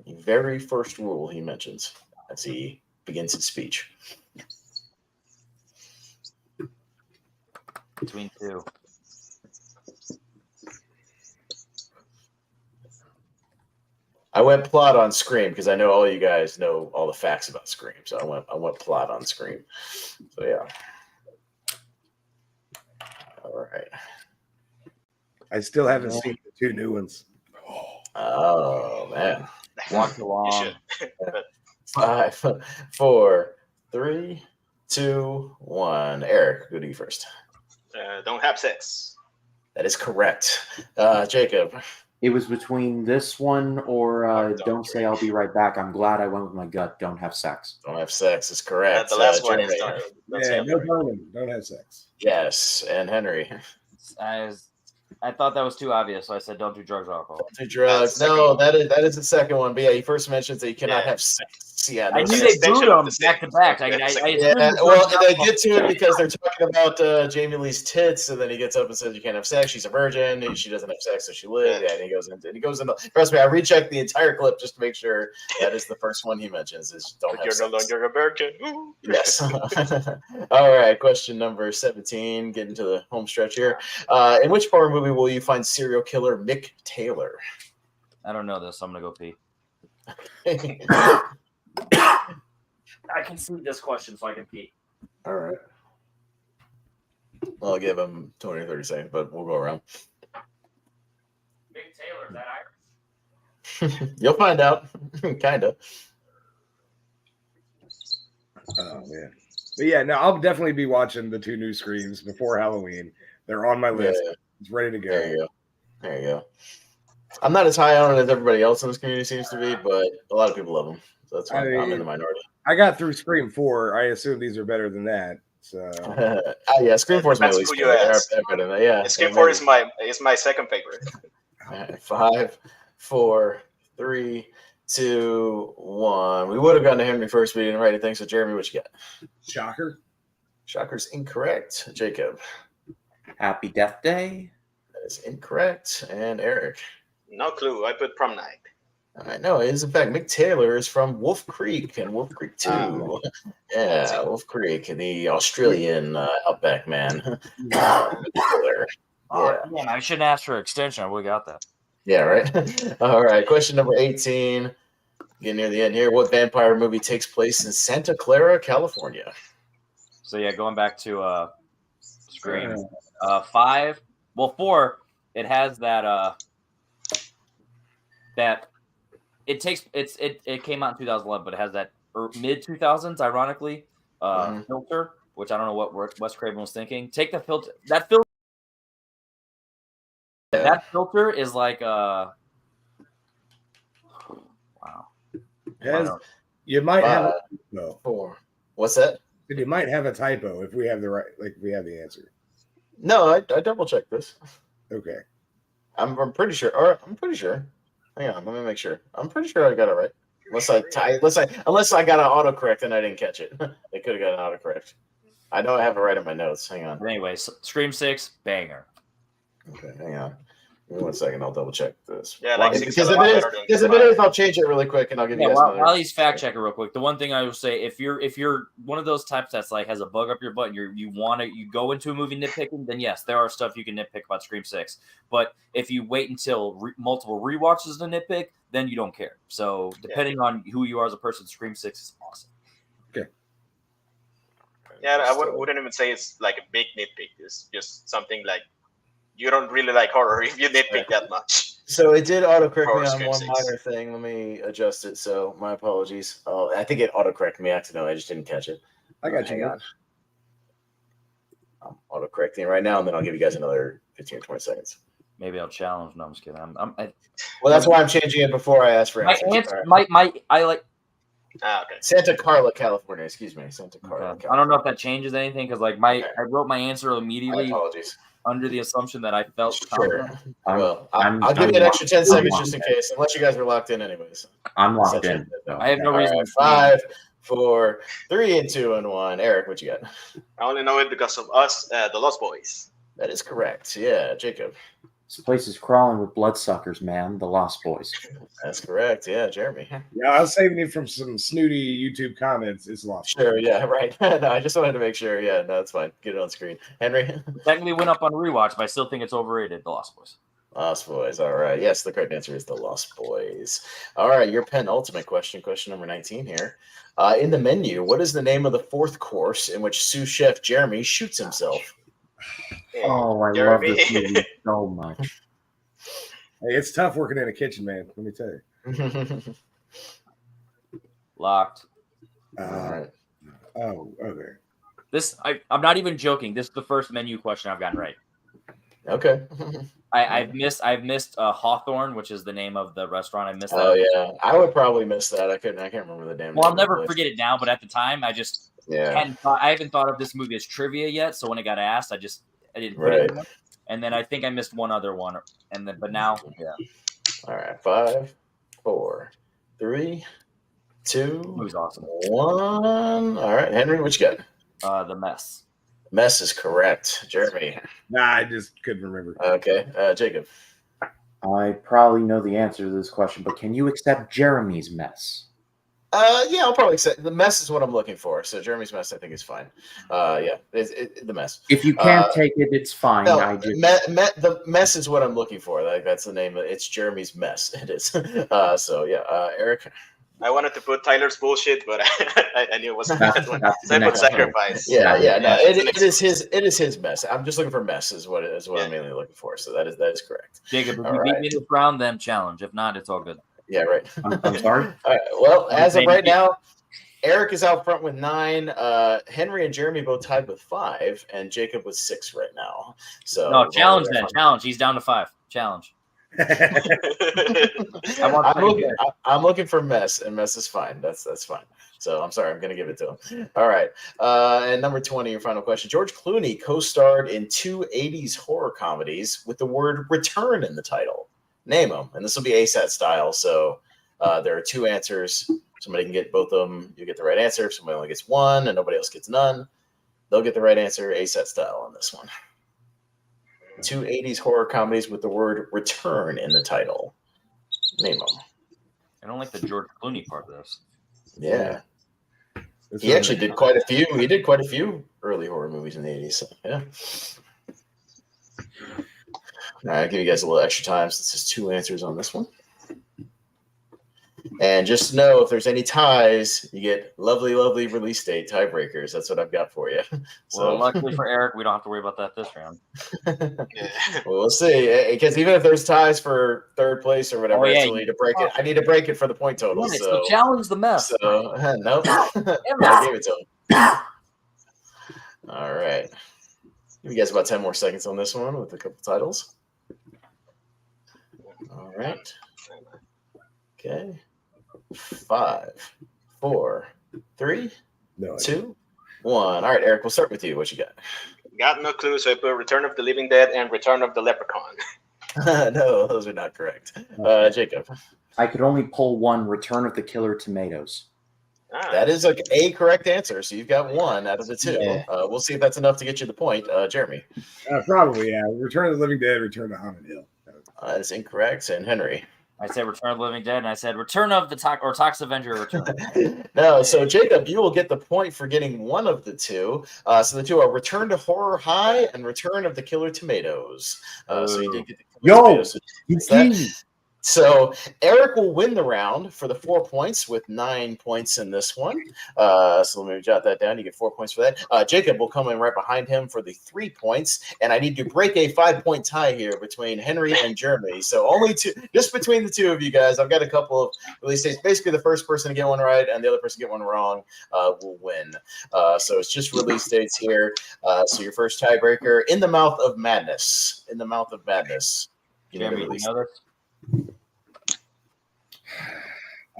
The very first rule he mentions as he begins his speech. Between two. I went plot on Scream because I know all you guys know all the facts about Scream. So I went plot on Scream. So yeah. All right. I still haven't seen the 2 new ones. Oh man. Walk along. 5, 4, 3, 2, 1. Eric, go to you first. Don't have sex. That is correct. Jacob. It was between this one or Don't Say I'll Be Right Back. I'm glad I went with my gut. Don't have sex. Don't have sex is correct. The last one is Jeremy. No burning. Don't have sex. Yes, and Henry. I thought that was too obvious, so I said don't do drugs or alcohol. Don't do drugs. No, that is the second one. But yeah, he first mentions that you cannot have sex. Yeah, I no knew sex. they booed them back to back. Well, they get to it because they're talking about Jamie Lee's tits, and then he gets up and says you can't have sex. She's a virgin. And she doesn't have sex, so she lives. Yeah, and he goes into. Trust me, I rechecked the entire clip just to make sure that is the first one he mentions. Is don't have You're sex. no longer a virgin. Ooh. Yes. All right. Question number 17. Getting to the home stretch here. In which horror movie will you find serial killer Mick Taylor? I don't know this. I'm gonna go pee. I can see this question, so I can pee. All right. I'll give him 20 or 30 seconds, but we'll go around. Mick Taylor, is that Irish? You'll find out. Kind of. Oh man. But yeah, no, I'll definitely be watching the 2 new Screams before Halloween. They're on my list. Yeah. It's ready to go. There you go. I'm not as high on it as everybody else in this community seems to be, but a lot of people love them. So that's why I'm in the minority. I got through Scream 4. I assume these are better than that. So yeah, Scream 4 is my least favorite. Yeah, Scream 4 is my second favorite. 5, 4, 3, 2, 1. We would have gone to Henry first, but we didn't write anything. So, Jeremy, what you got? Shocker. Shocker's incorrect. Jacob. Happy Death Day. That is incorrect. And Eric. No clue. I put prom night. I know it is. In fact, Mick Taylor is from Wolf Creek and Wolf Creek 2. Yeah, Wolf Creek, the Australian outback man. Mick Taylor. Oh, man, I shouldn't ask for an extension. I would have got that. Yeah, right. All right. Question number 18. Getting near the end here. What vampire movie takes place in Santa Clara, California? So yeah, going back to Scream. 5. Well, 4. It has that that it takes it came out in 2011, but it has that mid 2000s, ironically, filter, which I don't know what Wes Craven was thinking. Take the filter. That filter. Yeah. That filter is like wow. You might have a typo. 4. What's that? You might have a typo if we have the right, like if we have the answer. No, I double checked this. Okay. I'm pretty sure. Or I'm pretty sure. Hang on, let me make sure. I'm pretty sure I got it right. Unless I got an autocorrect and I didn't catch it. They could have got an autocorrect. I know I have it right in my notes. Hang on. Anyway, Scream 6, banger. Okay, hang on. Give me 1 second. I'll double check this. Yeah, like because if it is, I'll change it really quick and I'll give you guys while he's fact checking real quick, the one thing I will say, if you're one of those types that's like has a bug up your butt and you go into a movie nitpicking, then yes, there are stuff you can nitpick about Scream 6. But if you wait until multiple rewatches to nitpick, then you don't care. So depending on who you are as a person, Scream 6 is awesome. Okay. Yeah, I wouldn't even say it's like a big nitpick. It's just something like you don't really like horror if you nitpick that much. So it did autocorrect me on Scream one 6. minor thing. Let me adjust it. So my apologies. Oh, I think it autocorrected me accidentally. I just didn't catch it. I got Hang you. on. I'm autocorrecting right now, and then I'll give you guys another 15 or 20 seconds. Maybe I'll challenge. No, I'm just kidding. Well, that's why I'm changing it before I ask for my answers. answer. All right. I like. Okay. Santa Carla, California. Excuse me, Santa Carla. California. I don't know if that changes anything because like I wrote my answer My immediately apologies. under the assumption that I felt Sure. confident. Well, I'll give you an extra 10 seconds just in case, unless you guys were locked in anyways. I'm locked in. I have no reason. All right, 5, 4, 3, and 2, and 1. Eric, what you got? I only know it because of us, the Lost Boys. That is correct. Yeah, Jacob. This place is crawling with bloodsuckers, man. The Lost Boys. That's correct. Yeah, Jeremy. Yeah, I was saving it from some snooty YouTube comments. It's lost. Sure. Yeah. Right. No, I just wanted to make sure. Yeah. No, that's fine. Get it on screen. Henry. Technically went up on rewatch, but I still think it's overrated. The Lost Boys. Lost Boys. All right. Yes, the correct answer is the Lost Boys. All right. Your penultimate question. Question number 19 here. In the menu, what is the name of the 4th course in which sous chef Jeremy shoots himself? Oh, I Jeremy. love this movie so much. Hey, it's tough working in a kitchen, man. Let me tell you. Locked. All right. Oh, okay. I'm not even joking. This is the first menu question I've gotten right. Okay. I've missed Hawthorne, which is the name of the restaurant. I missed that. Oh yeah, I would probably miss that. I can't remember the damn. Well, I'll name of the never place. forget it now, but at the time, I just Yeah. I haven't thought of this movie as trivia yet. So when it got asked, I didn't put it. Right. And then I think I missed one other one, but now, yeah, All right. 5, 4, 3, 2, it was awesome. 1. All right, Henry, what you got? The Mess. Mess is correct. Jeremy. Nah, I just couldn't remember. Okay. Jacob. I probably know the answer to this question, but can you accept Jeremy's mess? Yeah, I'll probably say the mess is what I'm looking for. So Jeremy's mess, I think, is fine. Yeah, the mess. If you can't take it, it's fine. No, I just the mess is what I'm looking for. Like that's the name. It's Jeremy's mess. It is. So yeah, Eric. I wanted to put Tyler's bullshit, but I knew it wasn't That's- that one. that's So I the put next one. sacrifice. Yeah. No, it's it is his mess. I'm just looking for mess. Is what I'm mainly looking for. So that is correct. Jacob, if All you beat right. me in this round, then challenge. If not, it's all good. Yeah, right. I'm sorry. All right. Well, as of right now, Eric is out front with 9. Henry and Jeremy both tied with 5, and Jacob with 6 right now. So No, challenge then. Challenge. He's down to 5. Challenge. I'm looking for mess, and mess is fine. That's fine. So I'm sorry, I'm going to give it to him. All right. And number 20, your final question. George Clooney co-starred in 2 80s horror comedies with the word return in the title. Name them. And this will be ASAT style, so There are 2 answers. Somebody can get both of them. You get the right answer. If somebody only gets one and nobody else gets none, they'll get the right answer, A-set style on this one. 2 80s horror comedies with the word return in the title. Name them. I don't like the George Clooney part of this. Yeah. He actually did quite a few. He did quite a few early horror movies in the 80s. So, yeah. All right, I'll give you guys a little extra time since there's 2 answers on this one. And just know if there's any ties, you get lovely, lovely release date tiebreakers. That's what I've got for you. So, luckily for Eric, we don't have to worry about that this round. Well, we'll see. Because even if there's ties for 3rd place or whatever, I still need to break it. I need to break it for the point total. So challenge the mess. So nope. I gave it to him. All right. Give you guys about 10 more seconds on this one with a couple titles. All right. Okay. 5, 4, 3, 2, 1. All right, Eric, we'll start with you. What you got? Got no clue, so I put Return of the Living Dead and Return of the Leprechaun. No, those are not correct. Jacob. I could only pull one, Return of the Killer Tomatoes. That is like a correct answer. So you've got 1 out of the 2. Yeah. We'll see if that's enough to get you the point. Jeremy. Probably, yeah. Return of the Living Dead, Return to Haunted Hill. That is incorrect. And Henry. I said Return of the Living Dead, and I said Return of the Tox Avenger Return. No, so Jacob, you will get the point for getting 1 of the 2. So the 2 are Return to Horror High and Return of the Killer Tomatoes. So you did get the Killer Tomatoes. So Eric will win the round for the 4 points with 9 points in this one. So let me jot that down. You get 4 points for that. Jacob will come in right behind him for the 3 points. And I need to break a 5-point tie here between Henry and Jeremy. So only 2, just between the 2 of you guys. I've got a couple of release dates. Basically, the first person to get one right and the other person to get one wrong will win. So it's just release dates here. So your first tiebreaker, In the Mouth of Madness. In the Mouth of Madness. Jeremy, you know this?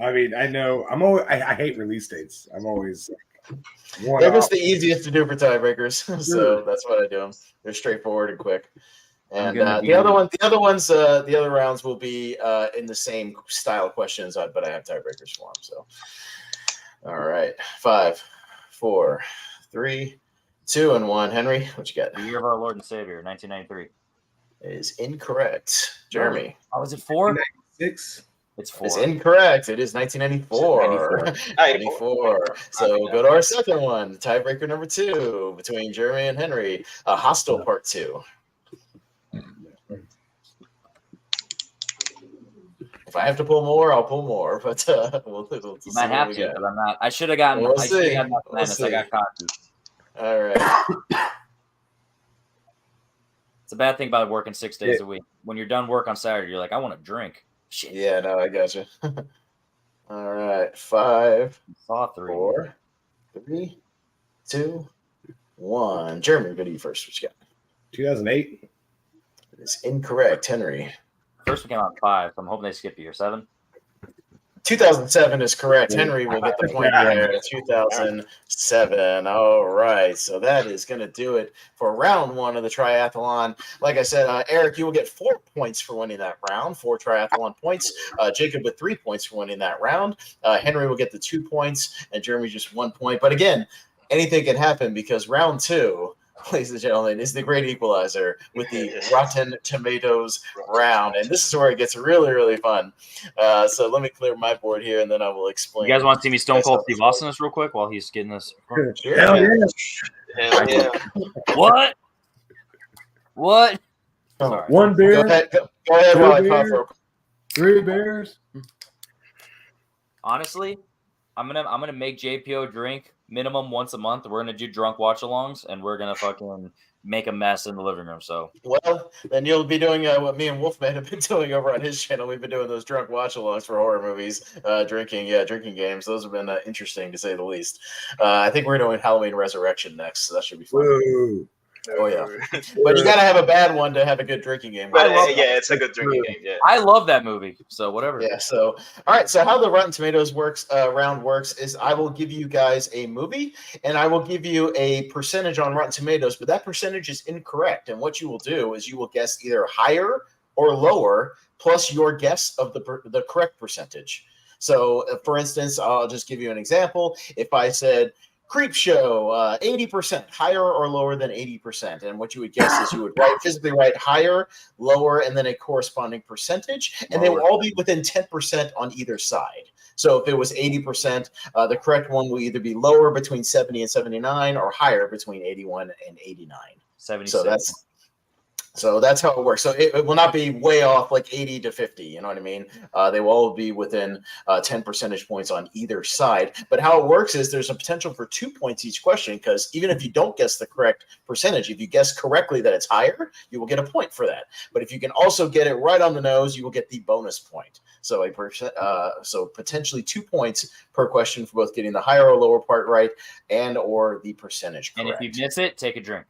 I mean, I know. I hate release dates. I'm always They're just the easiest to do for tiebreakers, so that's what I do them. They're straightforward and quick. And the other rounds will be in the same style questions, but I have tiebreakers for them. So, all right, 5, 4, 3, 2, and 1. Henry, what you got? The Year of Our Lord and Savior, 1993. Is incorrect. Jeremy. Oh, was it 4? 6. It's 4. It's incorrect. It is 1994. 94. So go to our second one. Tiebreaker number 2 between Jeremy and Henry. Hostel Part 2. If I have to pull more, I'll pull more. But we'll you might have to, because I'm not. I should have gotten. I should have gotten Madness. I got cocky. All right. It's a bad thing about working 6 days a week. When you're done work on Saturday, you're like, I want to drink. Shit. Yeah, no, I got you. All right, 5, 4, 3, 2, 1. Jeremy, go to you first. What you got? 2008. It's incorrect. Henry. First one came out 5, so I'm hoping they skip a year. 7. 2007 is correct. Henry will get the point there. 2007. All right. So that is going to do it for round 1 of the triathlon. Like I said, Eric, you will get 4 points for winning that round, 4 triathlon points. Jacob with 3 points for winning that round. Henry will get the 2 points, and Jeremy just 1 point. But again, anything can happen because round 2, ladies and gentlemen, is the great equalizer with the Rotten Tomatoes round. And this is where it gets really, really fun. So let me clear my board here, and then I will explain. You guys want to see me Stone Cold Steve Austin this real quick while he's getting this? Sure. Hell yeah. Hell yeah. What? What? Sorry. 1 beer. Go ahead while I cough real quick. 3 beers. Honestly, I'm gonna make JPO drink minimum once a month. We're gonna do drunk watch-alongs, and we're gonna fucking make a mess in the living room. So, well, then you'll be doing what me and Wolfman have been doing over on his channel. We've been doing those drunk watch-alongs for horror movies, drinking games. Those have been interesting to say the least. I think we're doing Halloween Resurrection next, so that should be fun. Whoa. Oh yeah, but you gotta have a bad one to have a good drinking game. But it's a good drinking game. Yeah, I love that movie. So whatever. Yeah. So all right. So how the Rotten Tomatoes round works is I will give you guys a movie and I will give you a percentage on Rotten Tomatoes, but that percentage is incorrect. And what you will do is you will guess either higher or lower plus your guess of the correct percentage. So, for instance, I'll just give you an example. If I said Creep Show, 80%, higher or lower than 80%. And what you would guess is you would physically write higher, lower, and then a corresponding percentage. And they will all be within 10% on either side. So if it was 80%, the correct one will either be lower between 70 and 79 or higher between 81 and 89. 76. So that's how it works. So it will not be way off like 80 to 50. You know what I mean? They will all be within 10 percentage points on either side. But how it works is there's a potential for 2 points each question, because even if you don't guess the correct percentage, if you guess correctly that it's higher, you will get a point for that. But if you can also get it right on the nose, you will get the bonus point. So so potentially 2 points per question for both getting the higher or lower part right and or the percentage correct. And if you miss it, take a drink.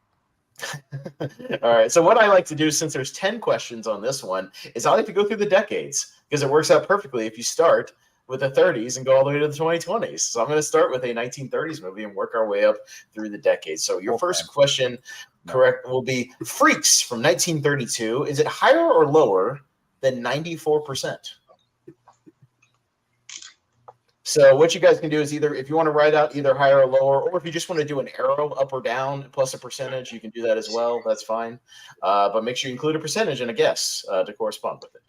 All right. So what I like to do, since there's 10 questions on this one, is I like to go through the decades, because it works out perfectly if you start with the 30s and go all the way to the 2020s. So I'm going to start with a 1930s movie and work our way up through the decades. So your first question, correct, will be Freaks from 1932. Is it higher or lower than 94%? So what you guys can do is either, if you want to write out either higher or lower, or if you just want to do an arrow up or down plus a percentage, you can do that as well. That's fine. But make sure you include a percentage and a guess to correspond with it.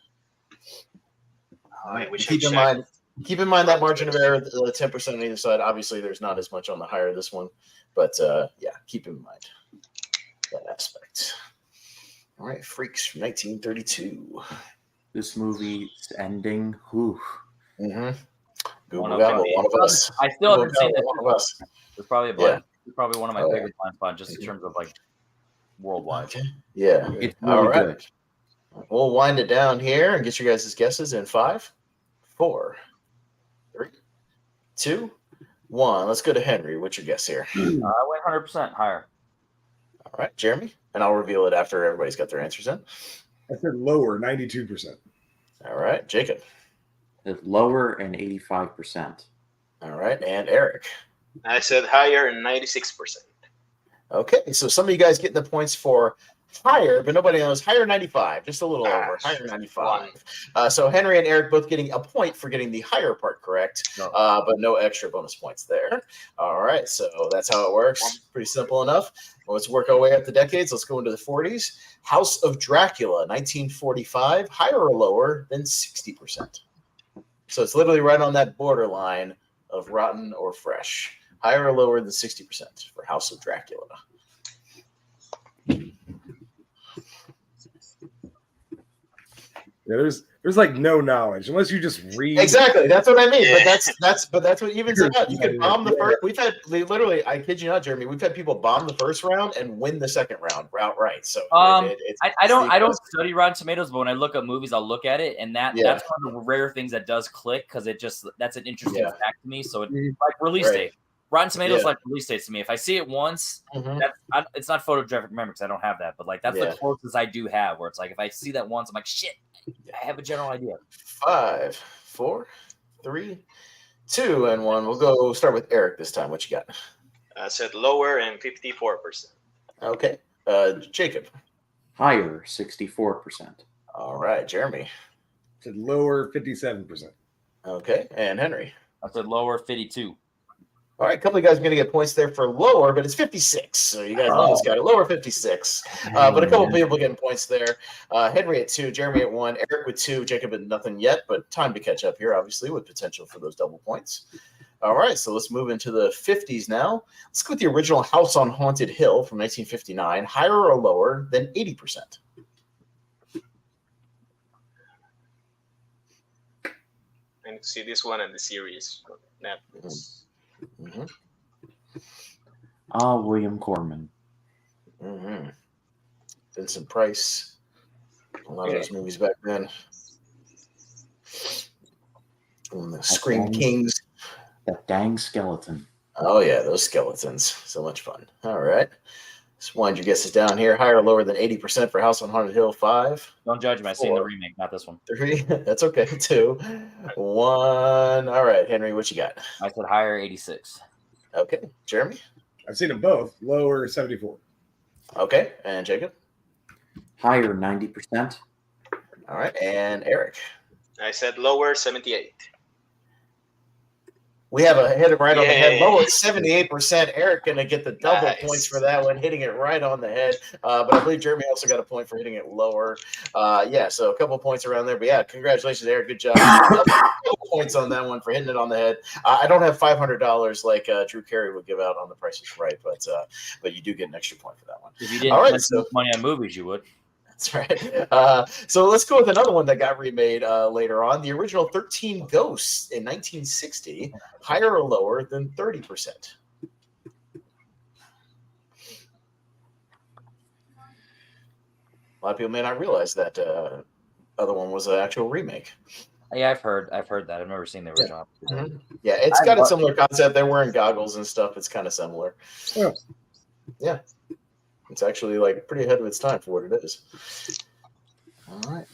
Keep in mind that margin of error, 10% on either side. Obviously, there's not as much on the higher this one, but yeah, keep in mind that aspect. All right, Freaks from 1932. This movie's ending. Whew. Mm-hmm. One of us. I still haven't seen it. One of us. It's probably it's probably one of my favorite blind spots, just in terms of like worldwide. Okay. Yeah, it's really good. We'll wind it down here and get you guys' guesses in 5, 4, 3, 2, 1. Let's go to Henry. What's your guess here? I went 100% higher. All right, Jeremy, and I'll reveal it after everybody's got their answers in. I said lower, 92%. All right, Jacob. It's lower and 85%. All right, and Eric. I said higher and 96%. Okay, so some of you guys getting the points for higher, but nobody knows. Higher 95, just a little over. Higher 95. So Henry and Eric both getting a point for getting the higher part correct, but no extra bonus points there. All right, so that's how it works. Pretty simple enough. Well, let's work our way up the decades. Let's go into the 40s. House of Dracula, 1945. Higher or lower than 60%? So it's literally right on that borderline of rotten or fresh. Higher or lower than 60% for House of Dracula? Yeah, there's like no knowledge unless you just read. Exactly, that's what I mean. But that's what evens it out. You can bomb the first. We've had literally, I kid you not, Jeremy. We've had people bomb the first round and win the second round outright. So I don't study Rotten Tomatoes, but when I look at movies, I'll look at it, and that's one of the rare things that does click, because that's an interesting fact to me. So it's like release date. Rotten Tomatoes like release dates to me. If I see it once, it's not photographic memory because I don't have that, but like that's the closest I do have, where it's like if I see that once, I'm like, shit, I have a general idea. 5, 4, 3, 2, and 1. We'll go start with Eric this time. What you got? I said lower and 54%. Okay. Jacob. Higher, 64%. All right, Jeremy. I said lower, 57%. Okay, and Henry. I said lower, 52. All right, a couple of guys are going to get points there for lower, but it's 56. So you guys almost got it. Lower 56. But a couple of people getting points there. Henry at 2, Jeremy at 1, Eric with 2, Jacob at nothing yet, but time to catch up here, obviously, with potential for those double points. All right, so let's move into the 50s now. Let's go with the original House on Haunted Hill from 1959. Higher or lower than 80%? And see this one in the series. Netflix. William Corman. Vincent Price. A lot of those movies back then. And the Scream Kings. That dang skeleton. Oh, yeah, those skeletons. So much fun. All right. Let's wind your guesses down here. Higher or lower than 80% for House on Haunted Hill? 5. Don't judge me. I've seen the remake, not this one. 3. That's okay. 2, 1. All right, Henry, what you got? I said higher, 86. Okay. Jeremy? I've seen them both. Lower, 74. Okay. And Jacob? Higher, 90%. All right. And Eric? I said lower, 78. We have a hit it right on the head. Yay. Lower 78%. Eric going to get the double Nice. points for that one, hitting it right on the head. But I believe Jeremy also got a point for hitting it lower. Yeah, so a couple points around there. But yeah, congratulations, Eric. Good job. Couple points on that one for hitting it on the head. I don't have $500 like Drew Carey would give out on The Price is Right, but you do get an extra point for that one. If you didn't All right, spend so money on movies, you would. that's right. So let's go with another one that got remade later on. The original 13 Ghosts in 1960, higher or lower than 30%? A lot of people may not realize that other one was an actual remake. Yeah, I've heard that. I've never seen the original. Yeah, it's got a similar concept. They're wearing goggles and stuff. It's kind of similar. Oh. Yeah. It's actually like pretty ahead of its time for what it is. All right.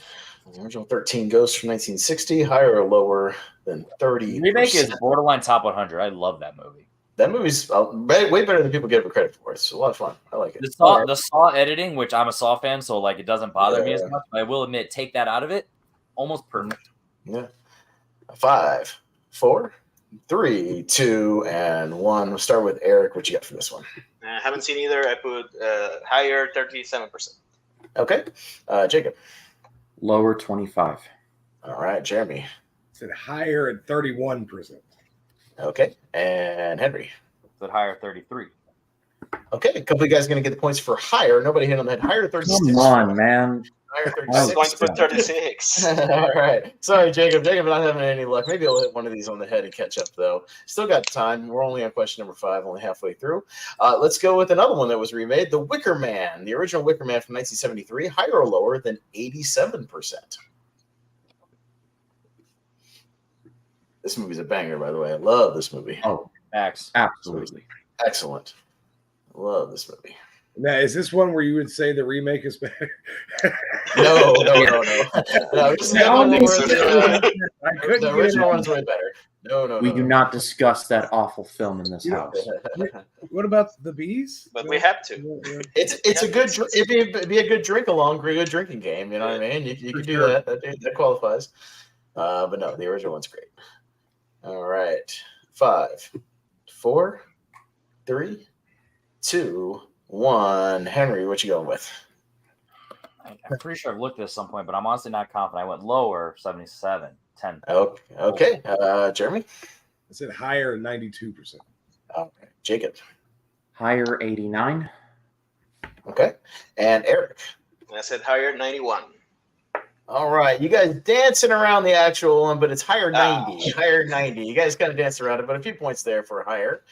The original 13 Ghosts from 1960, higher or lower than 30%. Remake is borderline top 100. I love that movie. That movie's way better than people give it credit for. It's a lot of fun. I like it. The Saw editing, which I'm a Saw fan, so like it doesn't bother me as Yeah. much. But I will admit, take that out of it, almost perfect. Yeah. 5, 4, 3, 2, and 1. We'll start with Eric. What you got for this one? I haven't seen either. I put higher 37%. Okay. Jacob. Lower 25. All right. Jeremy. Said higher at 31%. Okay. And Henry. But higher 33. Okay. A couple of you guys are going to get the points for higher. Nobody hit on that. Higher 36. Come on, man. Higher I was 36. going to put 36. All right. Sorry, Jacob. Jacob not having any luck. Maybe I'll hit one of these on the head and catch up, though. Still got time. We're only on question number 5, only halfway through. Let's go with another one that was remade, The Wicker Man. The original Wicker Man from 1973, higher or lower than 87%? This movie's a banger, by the way. I love this movie. Oh, Max. absolutely. Excellent. I love this movie. Now, is this one where you would say the remake is better? No. No, this is the one where the original one's way better. No. We do not discuss that awful film in this house. What about the bees? But we have to. It's a good. It'd be a good drink along, good drinking game. You know what I mean? You can do that. That qualifies. But no, the original one's great. All right, 5, 4, 3, 2, 1. Henry, what you going with? I'm pretty sure I've looked at this at some point, but I'm honestly not confident. I went lower, 77, 10. Okay. Jeremy? I said higher, 92%. All right. Jacob? Higher 89. Okay. And Eric? I said higher 91. All right. You guys dancing around the actual one, but it's higher 90. Higher 90. You guys kind of danced around it, but a few points there for higher.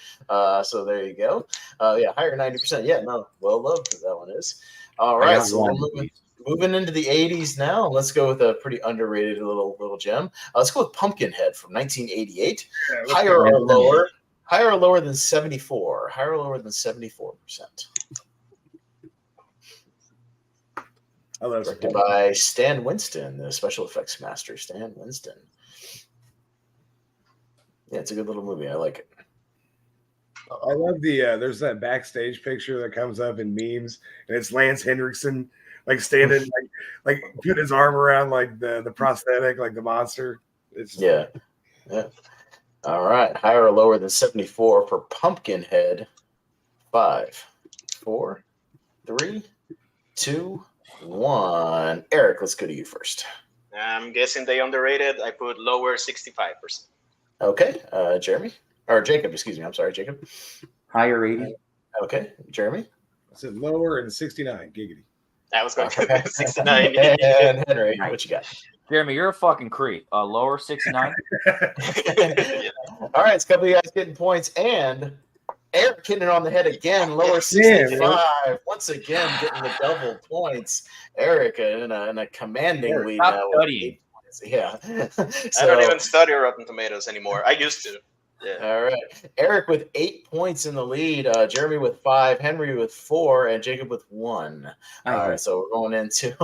So there you go. Yeah, higher 90%. Yeah, no. Well loved that one is. All right. So we're moving into the 80s now. Let's go with a pretty underrated little gem. Let's go with Pumpkinhead from 1988. Higher or lower? Higher or lower than 74? Higher or lower than 74%? Directed by Stan Winston, the special effects master, Stan Winston. Yeah, it's a good little movie. I like it. I love there's that backstage picture that comes up in memes, and it's Lance Henriksen like standing like put his arm around like the prosthetic, like the monster. It's yeah. All right, higher or lower than 74 for Pumpkinhead. 5, 4, 3, 2, 1. Eric, let's go to you first. I'm guessing they underrated. I put lower 65%. Okay, Jeremy or Jacob, excuse me. I'm sorry, Jacob. Higher 80. Okay, Jeremy. I said lower and 69. Giggity. I was going to 69. And Henry, what you got? Jeremy, you're a fucking creep. Lower 69. Yeah. All right, it's a couple of you guys getting points, and Eric hitting it on the head again, lower 65. Once again, getting the double points. Eric in a commanding lead Stop now. studying. Yeah. I don't even study Rotten Tomatoes anymore. I used to. Yeah. All right. Eric with 8 points in the lead. Jeremy with 5. Henry with 4. And Jacob with 1. All right. So we're going into.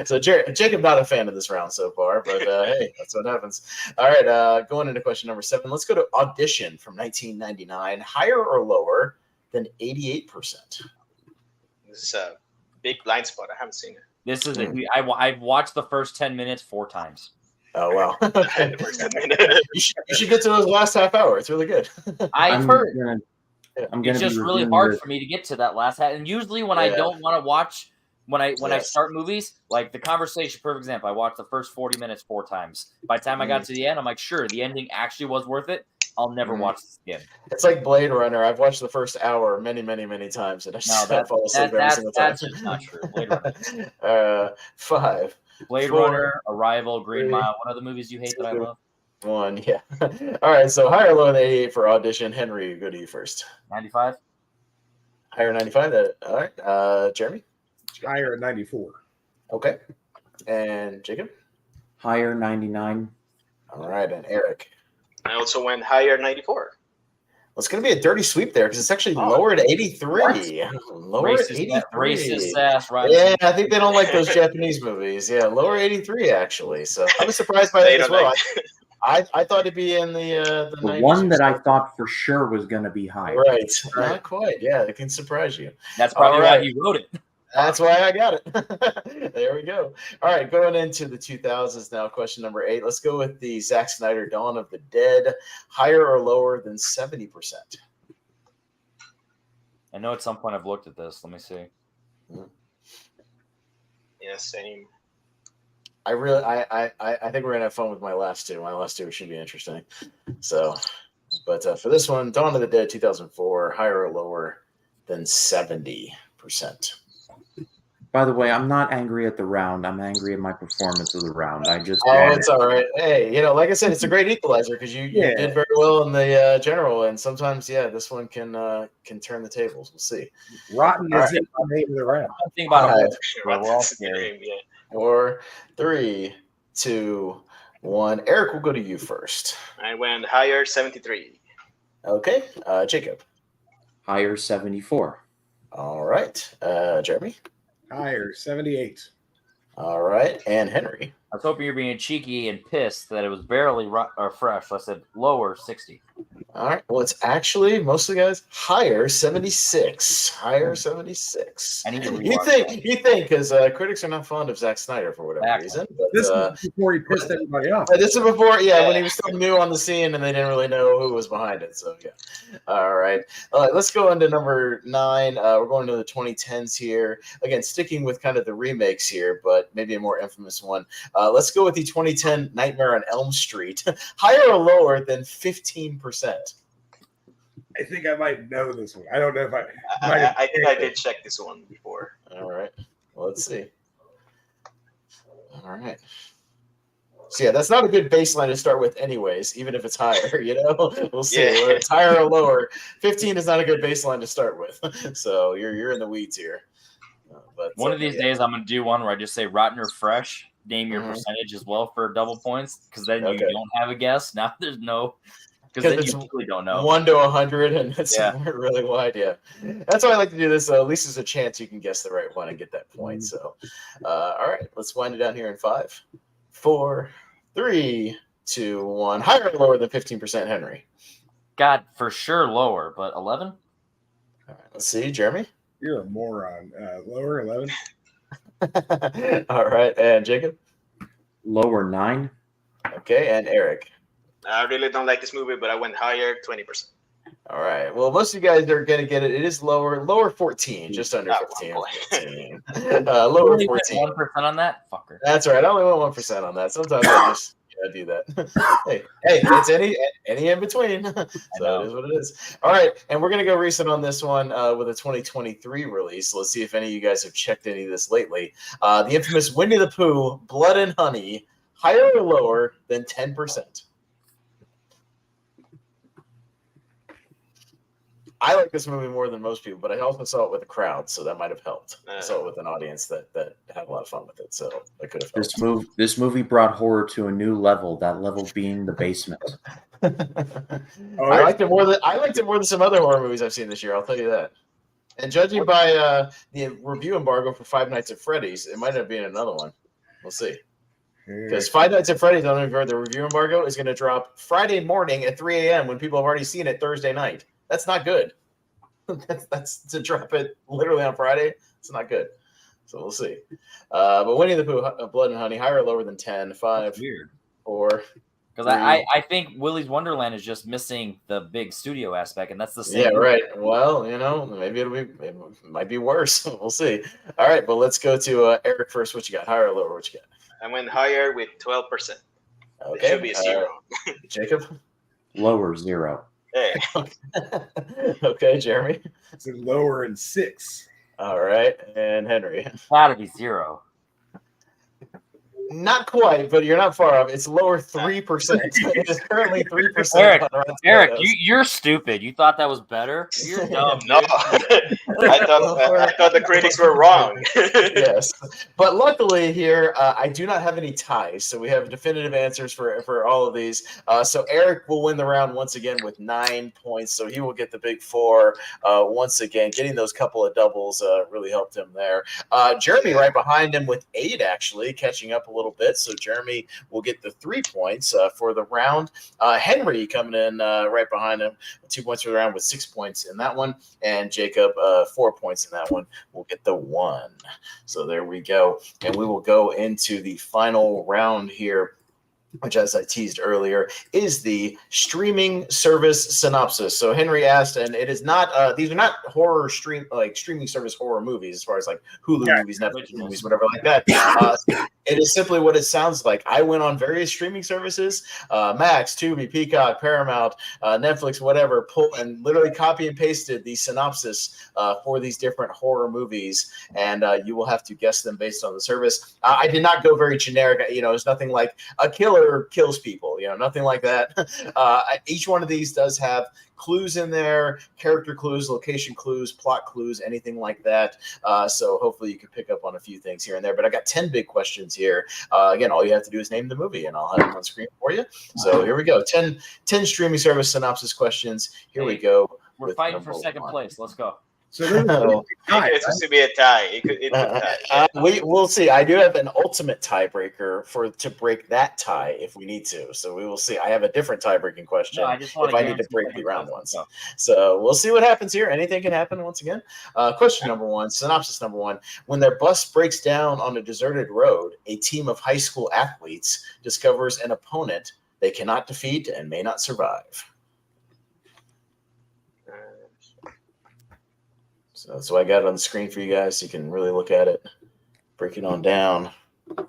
So Jacob not a fan of this round so far, but hey, that's what happens. All right. Going into question number 7. Let's go to Audition from 1999. Higher or lower than 88%? This is a big blind spot. I haven't seen it. This is I've watched the first 10 minutes 4 times. Oh wow. Okay. The first 10 minutes. You should get to those last half hour. It's really good. I've heard I'm gonna it's be just really reviewing hard this. for me to get to that last half. And usually when I Yeah. don't want to watch, when I Yes. start movies, like The Conversation, perfect example. I watched the first 40 minutes 4 times. By the time I got to the end, I'm like, sure, the ending actually was worth it. I'll never watch this again. It's like Blade Runner. I've watched the first hour many, many, many times, and I No, still fall asleep every single time. that's just not true. Blade Runner. 5, Blade 4, Runner, Arrival, Green 3, Mile. What other movies you hate that I 2, love? 1. Yeah. All right. So higher or lower than 88 for audition. Henry, go to you first. 95. Higher 95. All right. Jeremy. Higher at 94. Okay. And Jacob. Higher 99. All right. And Eric. I also went higher 94. Well, it's going to be a dirty sweep there because it's actually lower at 83. Lower at 83. Racist ass, right? Yeah, I think they don't like those Japanese movies. Yeah, lower 83 actually. So I was surprised by They that as don't well. like I thought it'd be in the 90s one that I or thought for sure was going to be higher. right. Not quite. Yeah, it can surprise you. That's probably All why right. he wrote it. That's why I got it. There we go. All right, going into the 2000s now. Question number 8. Let's go with the Zack Snyder Dawn of the Dead. Higher or lower than 70%? I know at some point I've looked at this. Let me see. Yeah, same. I think we're gonna have fun with my last two. My last two should be interesting. So, but for this one, Dawn of the Dead 2004, higher or lower than 70%? By the way, I'm not angry at the round. I'm angry at my performance of the round. I just It's all right. Hey, like I said, it's a great equalizer because you did very well in the general, and sometimes this one can turn the tables. We'll see. Rotten All is right. the name of the round. One thing about Five, it, we're all scary. 4, 3, 2, 1. Eric, we'll go to you first. I went higher 73. Okay, Jacob. higher 74. All right, Jeremy. Higher 78. All right, and Henry. I was hoping you're being cheeky and pissed that it was barely fresh. So I said lower 60. All right. Well, it's actually most of the guys higher 76. Higher 76. I need to You rewatch think because critics are not fond of Zack Snyder for whatever reason. But This was before he pissed everybody off. this is before, when he was still new on the scene and they didn't really know who was behind it. So yeah. All right. Let's go into number 9. We're going to the 2010s here. Again, sticking with kind of the remakes here, but maybe a more infamous one. Let's go with the 2010 Nightmare on Elm Street. Higher or lower than 15%? I think I might know this one. I don't know if I think I did check this one before. All right. Well, let's see. All right. So yeah, that's not a good baseline to start with anyways, even if it's higher, We'll see. Yeah. Whether it's higher or lower. 15 is not a good baseline to start with. So you're in the weeds here. But One of these days I'm going to do one where I just say rotten or fresh. Name your percentage as well for double points because then you don't have a guess. Now there's no... Because then you really don't know. 1 to 100, and it's really wide. Yeah, that's why I like to do this. At least there's a chance you can guess the right one and get that point. So, all right, let's wind it down here in 5, 4, 3, 2, 1. Higher or lower than 15%, Henry? God, for sure lower, but 11. All right, let's see, Jeremy. You're a moron. Lower 11. All right, and Jacob. Lower 9. Okay, and Eric. I really don't like this movie, but I went higher 20%. All right. Well, most of you guys are going to get it. It is lower 14, just under 15. 14. Lower 14. 1% on that? Fucker. That's right. I only want 1% on that. Sometimes I just do that. hey, it's any in between. So it is what it is. All right. And we're going to go recent on this one with a 2023 release. Let's see if any of you guys have checked any of this lately. The infamous Winnie the Pooh, Blood and Honey, higher or lower than 10%? I like this movie more than most people, but I also saw it with a crowd, so that might have helped. I saw it with an audience that had a lot of fun with it, so that could have helped. This movie brought horror to a new level. That level being the basement. I liked it more than some other horror movies I've seen this year. I'll tell you that. And judging by the review embargo for Five Nights at Freddy's, it might end up being another one. We'll see. Because Five Nights at Freddy's, I don't know if you've heard, the review embargo is going to drop Friday morning at 3 a.m. when people have already seen it Thursday night. That's not good. That's to drop it literally on Friday. It's not good. So we'll see. But Winnie the Pooh, Blood and Honey, higher or lower than 10? 5, 4. Because I think Willy's Wonderland is just missing the big studio aspect, and that's the same. Yeah, right. Well, maybe it might be worse. We'll see. All right, but let's go to Eric first. What you got? Higher or lower? What you got? I went higher with 12%. Okay. It should be a 0. Jacob? Lower 0. Hey. Okay, Jeremy? It's lower in 6. All right, and Henry? Gotta be 0. Not quite, but you're not far off. It's lower 3%. It is currently 3%. Eric, you're stupid. You thought that was better? You're dumb. No, I thought the critics were wrong. Yes, but luckily here I do not have any ties, so we have definitive answers for all of these. So Eric will win the round once again with 9 points, so he will get the big 4 once again. Getting those couple of doubles really helped him there. Jeremy right behind him with 8, actually catching up a little bit. So Jeremy will get the 3 points for the round. Henry coming in right behind him, 2 points for the round with 6 points in that one, and Jacob 4 points in that one. Will get the 1. So there we go, and we will go into the final round here, which, as I teased earlier, is the streaming service synopsis. So Henry asked, and it is not; these are not streaming service horror movies, as far as like Hulu movies, Netflix movies, whatever like that. It is simply what it sounds like. I went on various streaming services, Max, Tubi, Peacock, Paramount, Netflix, whatever, and literally copy and pasted the synopsis for these different horror movies, and you will have to guess them based on the service. I did not go very generic. It's nothing like a killer kills people, nothing like that. Each one of these does have clues in there, character clues, location clues, plot clues, anything like that. So hopefully you can pick up on a few things here and there. But I got 10 big questions here. Again, all you have to do is name the movie, and I'll have them on screen for you. So here we go. 10 streaming service synopsis questions. Here we go. We're fighting for second place. Let's go. So It's supposed to be a tie. It could tie. We'll see. I do have an ultimate tiebreaker to break that tie if we need to. So we will see. I have a different tie-breaking question if I need to break the round ones. So we'll see what happens here. Anything can happen once again. Question number 1, synopsis number 1. When their bus breaks down on a deserted road, a team of high school athletes discovers an opponent they cannot defeat and may not survive. So I got it on the screen for you guys so you can really look at it, break it on down. Let's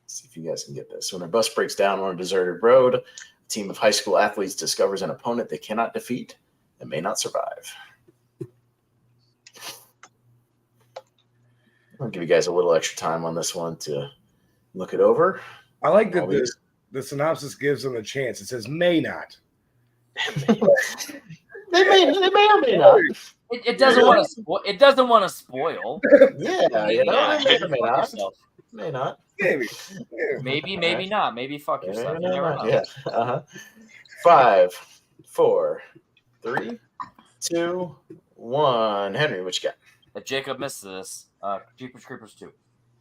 see if you guys can get this. When a bus breaks down on a deserted road, a team of high school athletes discovers an opponent they cannot defeat and may not survive. I'll give you guys a little extra time on this one to look it over. I like that the synopsis gives them a chance. It says may not. They may or may not. It doesn't want to. It doesn't want to spoil. Yeah, they may or may not. May not. Maybe not. Maybe fuck yourself. You never know. Yeah. 5, 4, 3, 2, 1. Henry, what you got? If Jacob missed this, Jeepers Creepers 2.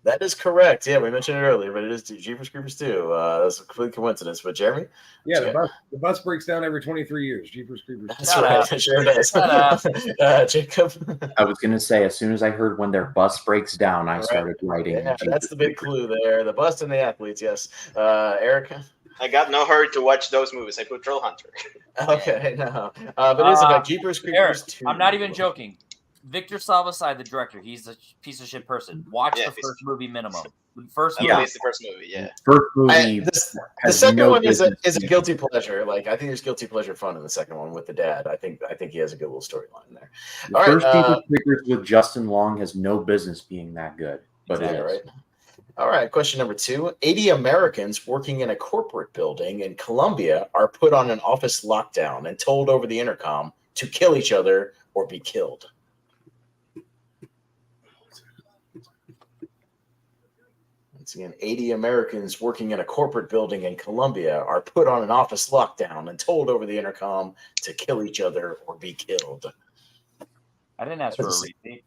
That is correct. Yeah, we mentioned it earlier, but it is Jeepers Creepers 2. That's a complete coincidence. But Jeremy? Yeah, the bus breaks down every 23 years. Jeepers Creepers 2. That's right. It sure does. Jacob? I was going to say, as soon as I heard when their bus breaks down, I started writing. Yeah, that's the big clue there. The bus and the athletes, yes. Eric? I got no hurry to watch those movies. I put Troll Hunter. Okay, no. But it is about Jeepers Creepers 2. I'm not even joking. Victor Salvasai, the director, he's a piece of shit person. Watch the first movie minimum. At least the first movie, yeah. First movie. The second one is a guilty pleasure. Like, I think there's guilty pleasure fun in the second one with the dad. I think he has a good little storyline there. The first Jeepers Creepers with Justin Long has no business being that good, but it is. Right. All right, question number 2. 80 Americans working in a corporate building in Colombia are put on an office lockdown and told over the intercom to kill each other or be killed. Once again, 80 Americans working in a corporate building in Colombia are put on an office lockdown and told over the intercom to kill each other or be killed. I didn't ask for a repeat.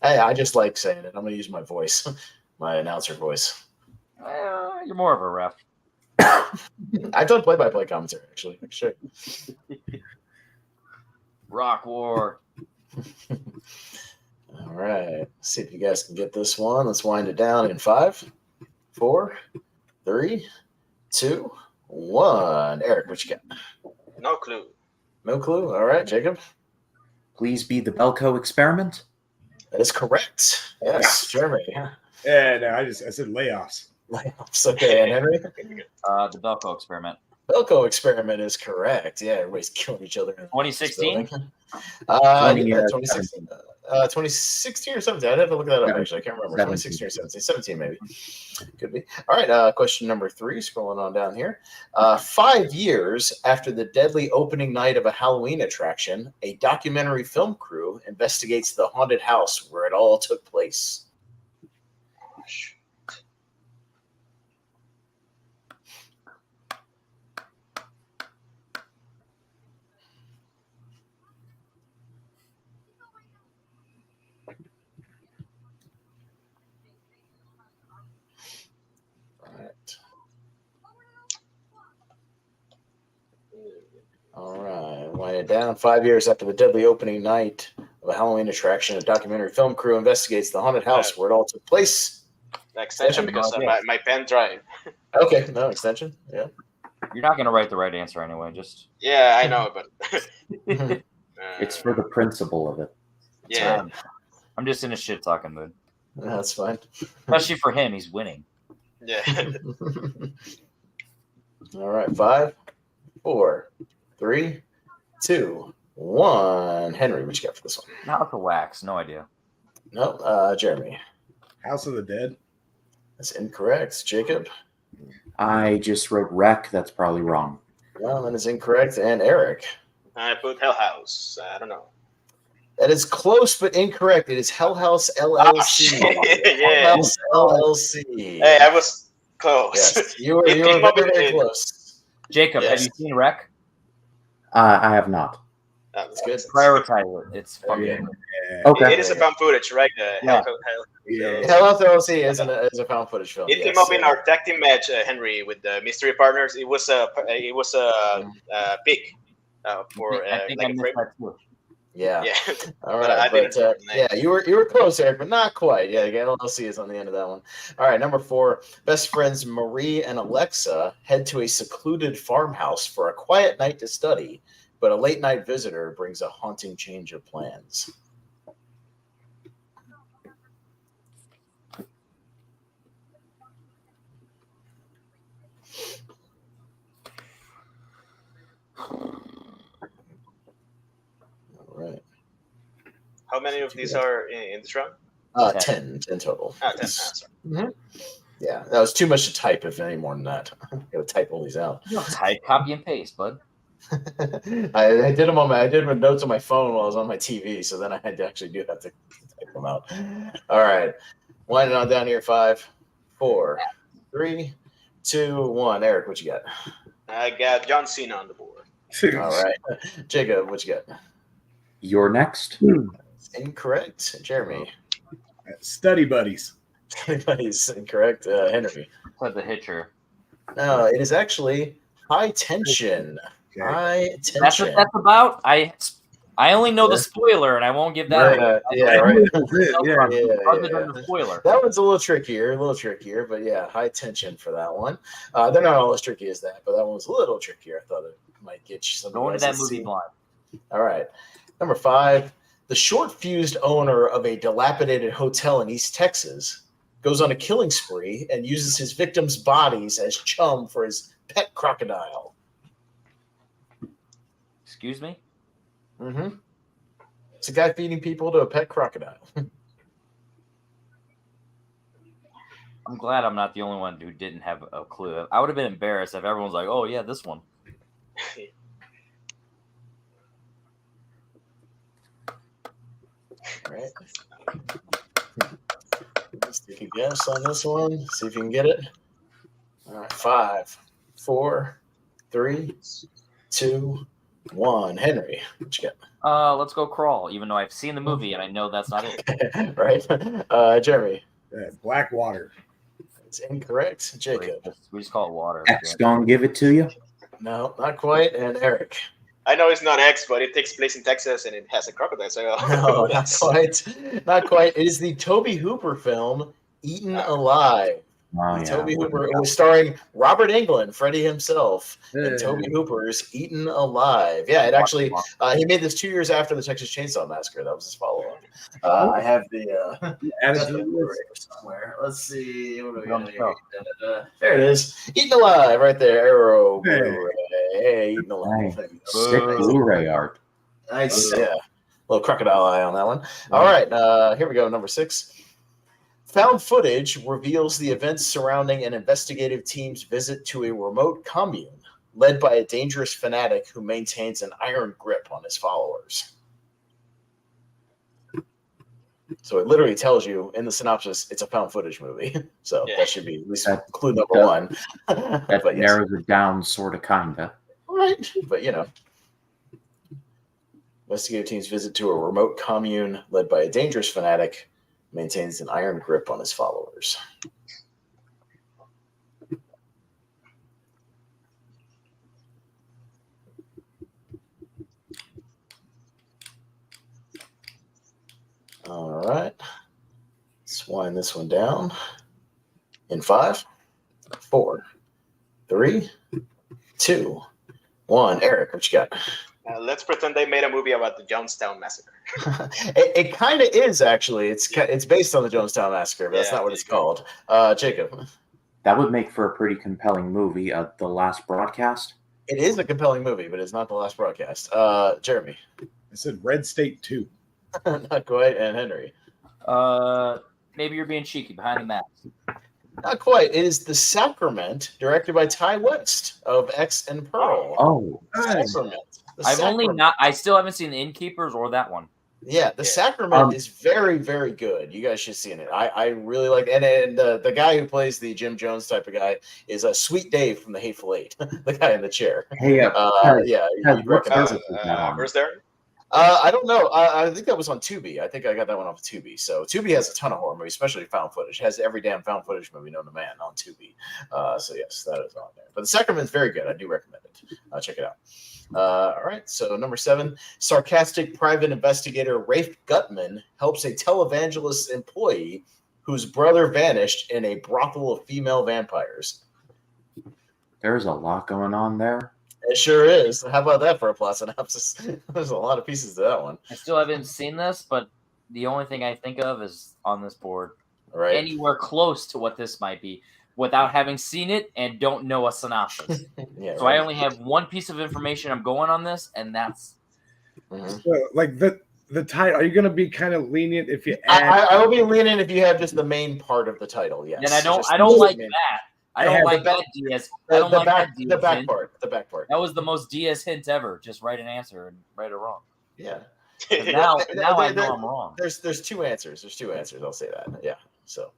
Hey, I just like saying it. I'm going to use my voice, my announcer voice. You're more of a ref. I've done play-by-play commentary, actually. Sure. Rock War. All right. Let's see if you guys can get this one. Let's wind it down in 5, 4, 3, 2, 1. Eric, what you got? No clue. No clue. All right, Jacob. Please be the Belko experiment. That is correct. Yes, Jeremy. Yeah, no, I said layoffs. Layoffs. Okay, and Henry. The Belko experiment. Belko experiment is correct. Yeah, everybody's killing each other. 2016? 2016. 2016 or 17. I'd have to look that up, actually. I can't remember. 2016 or 17. 17, maybe. Could be. All right, question number 3, scrolling on down here. 5 years after the deadly opening night of a Halloween attraction, a documentary film crew investigates the haunted house where it all took place. All right, wind it down. 5 years after the deadly opening night of a Halloween attraction, a documentary film crew investigates the haunted house where it all took place. Extension because of my pen drive. Okay, no extension. Yeah. You're not going to write the right answer anyway. Just Yeah, I know, but It's for the principle of it. yeah. I'm just in a shit talking mood. That's fine. Especially for him, he's winning. Yeah. All right, 5, 4, 3, 2, 1. Henry, what you got for this one? Not with the wax. No idea. No, Jeremy. House of the Dead. That's incorrect. Jacob. I just wrote wreck. That's probably wrong. No, that is incorrect. And Eric. I put Hell House. I don't know. That is close but incorrect. It is Hell House LLC. Yeah. Hell House LLC. Hey, I was close. Yes, you were very close. Jacob, Yes. have you seen Wreck? I have not. That's good. Prioritize it. It's fucking. Yeah. Okay. It is a found footage, right? Yeah. Yeah. Hell House LLC is a found footage film. It came up in our tag team match, Henry, with the mystery partners. It was a pick for I think I like a missed frame. that too. Yeah. Yeah. All But I right, didn't know the name. yeah, you were close, Eric, but not quite. Yeah, LLC is on the end of that one. All right, number 4. Best friends Marie and Alexa head to a secluded farmhouse for a quiet night to study, but a late night visitor brings a haunting change of plans. All right. How many of these are in this round? 10 total. 10. Sorry. Yeah, that was too much to type. If any more than that, I gotta type all these out. Type, copy, and paste, bud. I did them I did my notes on my phone while I was on my TV, so then I actually do have to type them out. All right, winding on down here. 5, 4, 3, 2, 1. Eric, what you got? I got John Cena on the board. All right, Jacob, what you got? You're next. Incorrect. Jeremy. Study buddies. Everybody's incorrect. Henry. Put the hitcher. No, it is actually high tension. Okay. High That's tension. what that's about. I only know the spoiler, and I won't give that. away. Yeah, right. Other than the spoiler. That one's a little trickier, but yeah, high tension for that one. They're not all as tricky as that, but that one was a little trickier. I thought it might get you some. Going to that movie blind. All right, number 5. The short-fused owner of a dilapidated hotel in East Texas goes on a killing spree and uses his victims' bodies as chum for his pet crocodile. Excuse me? Mm-hmm. It's a guy feeding people to a pet crocodile. I'm glad I'm not the only one who didn't have a clue. I would have been embarrassed if everyone's like, "Oh yeah, this one." All right. Let's take a guess on this one. See if you can get it. All right. 5, 4, 3, 2, 1. Henry, what you Let's go Crawl. Even though I've seen the movie and I know that's not it. got? Right. Jeremy. Blackwater. It's incorrect. Jacob. We just call it water. X gonna give it to you. No, not quite. And Eric. I know it's not X, but it takes place in Texas and it has a crocodile. So No, not quite. Not quite. It is the Toby Hooper film, Eaten Alive. Oh, yeah. Toby Hooper. It was starring Robert Englund, Freddie himself, and Toby Hooper's Eaten Alive. Yeah, it actually he made this 2 years after the Texas Chainsaw Massacre. That was his follow-up. I have the got the Blu-ray somewhere. Let's see. What do we got here? There it is. Eaten Alive, right there. Arrow Blu-ray. Hey, Eaten Alive. Nice. Sick Blu-ray art. Nice. Yeah. Little crocodile eye on that one. All right. Here we go. Number 6. Found footage reveals the events surrounding an investigative team's visit to a remote commune led by a dangerous fanatic who maintains an iron grip on his followers. So it literally tells you in the synopsis it's a found footage movie. So that should be at least clue number 1. That narrows it down, sort of, kinda. Right, but investigative team's visit to a remote commune led by a dangerous fanatic maintains an iron grip on his followers. All right. Let's wind this one down in 5, 4, 3, 2, 1. Eric, what you got? Let's pretend they made a movie about the Jonestown Massacre. It kind of is, actually. It's based on the Jonestown Massacre, but that's not what it's called. Jacob. That would make for a pretty compelling movie. The Last Broadcast. It is a compelling movie, but it's not The Last Broadcast. Jeremy. I said Red State 2. Not quite. And Henry. Maybe you're being cheeky. Behind the Mask. Not quite. It is The Sacrament, directed by Ty West of X and Pearl. Oh, Sacrament. I still haven't seen The Innkeepers or that one. Yeah, The Sacrament is very, very good. You guys should see it. I really like it. And the guy who plays the Jim Jones type of guy is Sweet Dave from The Hateful Eight, the guy in the chair. Hey, Where's there? I don't know. I think that was on Tubi. I think I got that one off of Tubi. So Tubi has a ton of horror movies, especially found footage. It has every damn found footage movie known to man on Tubi. So yes, that is on there. But The Sacrament's very good. I do recommend it. Check it out. All right. So number 7, sarcastic private investigator Rafe Gutman helps a televangelist employee whose brother vanished in a brothel of female vampires. There's a lot going on there. It sure is. How about that for a plot synopsis? There's a lot of pieces to that one. I still haven't seen this, but the only thing I think of is on this board. Right. Anywhere close to what this might be without having seen it and don't know a synopsis. So I only have one piece of information I'm going on this, and that's... So, like the title, are you going to be kind of lenient if you add... I will be lenient if you have just the main part of the title, yes. And I don't like that. I don't like that DS. I don't like that DS. The back part. The back part. That was the most DS hint ever. Just write an answer and right or wrong. Yeah. Now I know I'm wrong. There's 2 answers. There's 2 answers. I'll say that. Yeah. So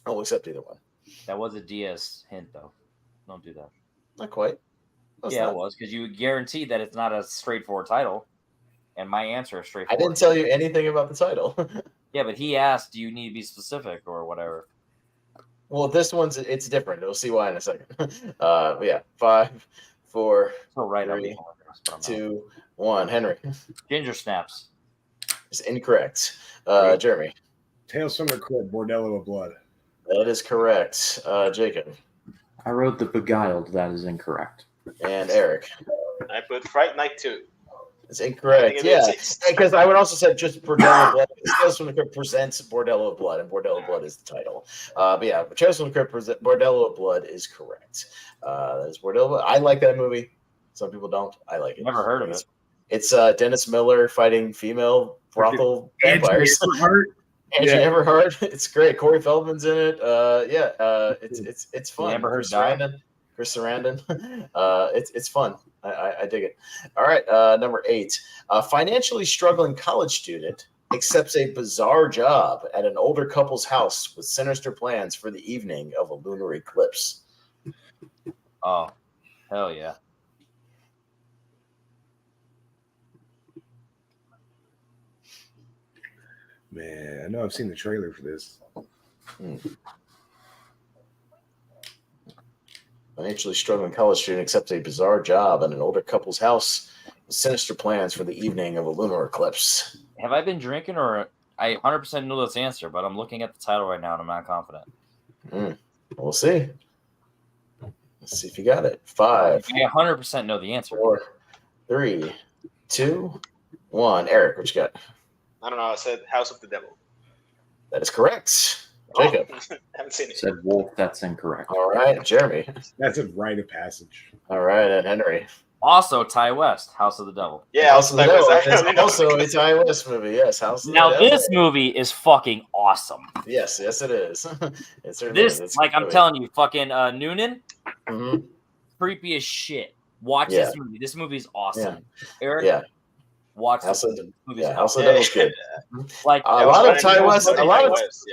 I'll accept either one. That was a DS hint, though. Don't do that. Not quite. It was because you guaranteed that it's not a straightforward title, and my answer is straightforward. I didn't tell you anything about the title. Yeah, but he asked, "Do you need to be specific or whatever?" Well, this one's it's different. We'll see why in a second. But yeah, 5, 4, so right 3, 2, 1. Henry. Ginger snaps. It's incorrect. Jeremy. Tales from the Crypt, Bordello of Blood. That is correct. Jacob. I wrote The Beguiled. That is incorrect. And Eric. I put Fright Night 2. It's incorrect. Yeah, because I would also say just Bordello of Blood. Tales from the Crypt presents Bordello of Blood, and Bordello of Blood is the title. But yeah, Tales from the Crypt presents Bordello of Blood is correct. That is Bordello of Blood. I like that movie. Some people don't. I like it. Never heard of it. It's Dennis Miller fighting female brothel vampires. Angie Everhart. It's great. Corey Feldman's in it. It's fun. Chris Sarandon. It's fun. I dig it. All right, number 8. A financially struggling college student accepts a bizarre job at an older couple's house with sinister plans for the evening of a lunar eclipse. Oh, hell yeah. Man, I know I've seen the trailer for this. Financially struggling college student accepts a bizarre job at an older couple's house with sinister plans for the evening of a lunar eclipse. Have I been drinking or I 100% know this answer, but I'm looking at the title right now and I'm not confident. We'll see. Let's see if you got it. 5. I 100% know the answer. 4, 3, 2, 1. Eric, what you got? I don't know. I said House of the Devil. That is correct. Jacob. I haven't seen it. Said Wolf. That's incorrect. All right. Jeremy. That's a rite of passage. All right. And Henry. Also, Ty West, House of the Devil. Yeah, House of the Devil. It's also a it's Ty West movie. Yes. House of the Now, Devil. this movie is fucking awesome. Yes, it is. It certainly is. It's Like, a I'm movie. telling you, fucking Noonan, Mhm. creepy as shit. Watch Yeah. this movie. This movie's awesome. Eric, Yeah. watch House this of movie. This movie's House awesome. of the Devil's good. Like, A lot of Ty West.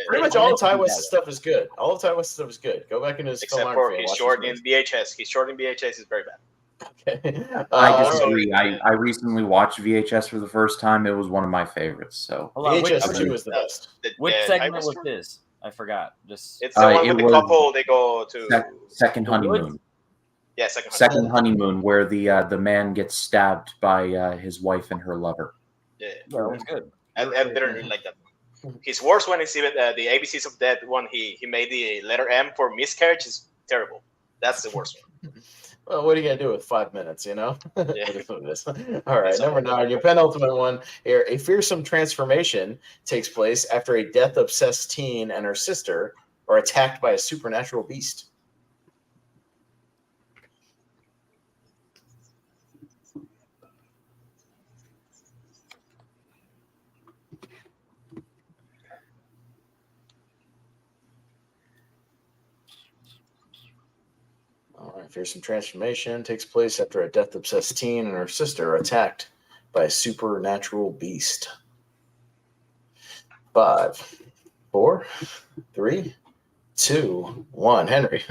Pretty much all of Ty West's stuff is good. All of Ty West's stuff is good. Go back into his Except for filmography and his watch short his in VHS. His short in VHS is very bad. movies. Okay. I disagree. I recently watched VHS for the first time. It was one of my favorites. So hold on, VHS which, 2 is the best. which Ty segment West was one? this? I forgot. Just It's the one it with the was couple. They go to second honeymoon. yeah, second. Second honeymoon, where the man gets stabbed by his wife and her lover. Yeah, that was good. I didn't really like that one. His worst one is even the ABCs of Death one. He made the letter M for miscarriage is terrible. That's the worst one. Well, what are you gonna do with 5 minutes? You know. Yeah. It is what it is. All right, number 9, your penultimate one here. A fearsome transformation takes place after a death-obsessed teen and her sister are attacked by a supernatural beast. All right, fearsome transformation takes place after a death-obsessed teen and her sister are attacked by a supernatural beast. 5, 4, 3, 2, 1. Henry.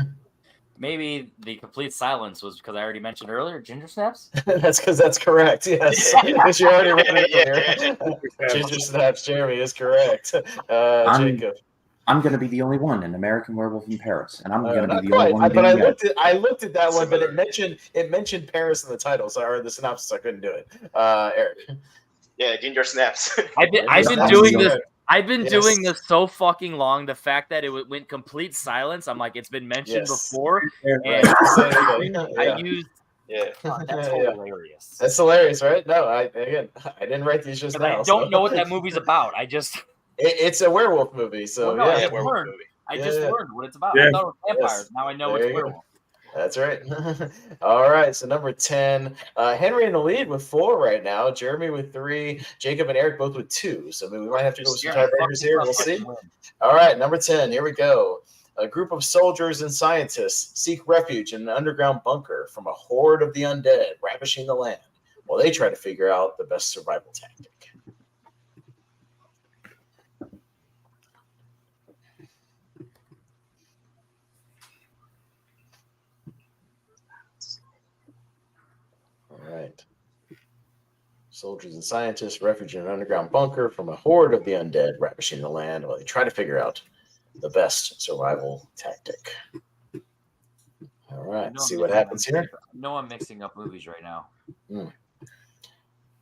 Maybe the complete silence was because I already mentioned earlier ginger snaps. That's because that's correct. Yes, because you already read it earlier. Ginger snaps. Jeremy is correct. Jacob. I'm going to be the only one in American Werewolf in Paris, and I'm going to Not be the only quite. one. But I being looked at that one, but it mentioned Paris in the title, so or the synopsis. I couldn't do it. Eric. Yeah, ginger snaps. I've been Snaps doing is this. good. I've been Yes. doing this so fucking long. The fact that it went complete silence, I'm like, it's been mentioned Yes. before. Right. And Same thing. I Yeah. used Yeah. that's Yeah. hilarious. That's hilarious, right? No, I didn't write these just now. I don't know what that movie's about. I just It's a werewolf movie, so Well, no, yeah. yeah, werewolf learned. movie. I Yeah, just yeah. learned what it's about. Yeah. I thought it was vampires. Yes. Now I know There it's you go. werewolf. That's right. All right. So number 10, Henry in the lead with 4 right now. Jeremy with 3. Jacob and Eric both with 2. So maybe we might have to go with some Yeah, tiebreakers here. We'll fucking see. win. All right. Number 10. Here we go. A group of soldiers and scientists seek refuge in an underground bunker from a horde of the undead ravishing the land while they try to figure out the best survival tactic. All right. Soldiers and scientists refuge in an underground bunker from a horde of the undead ravishing the land while they try to figure out the best survival tactic. All right, I know see I'm what mixing happens up- here. I know I'm mixing up movies right now.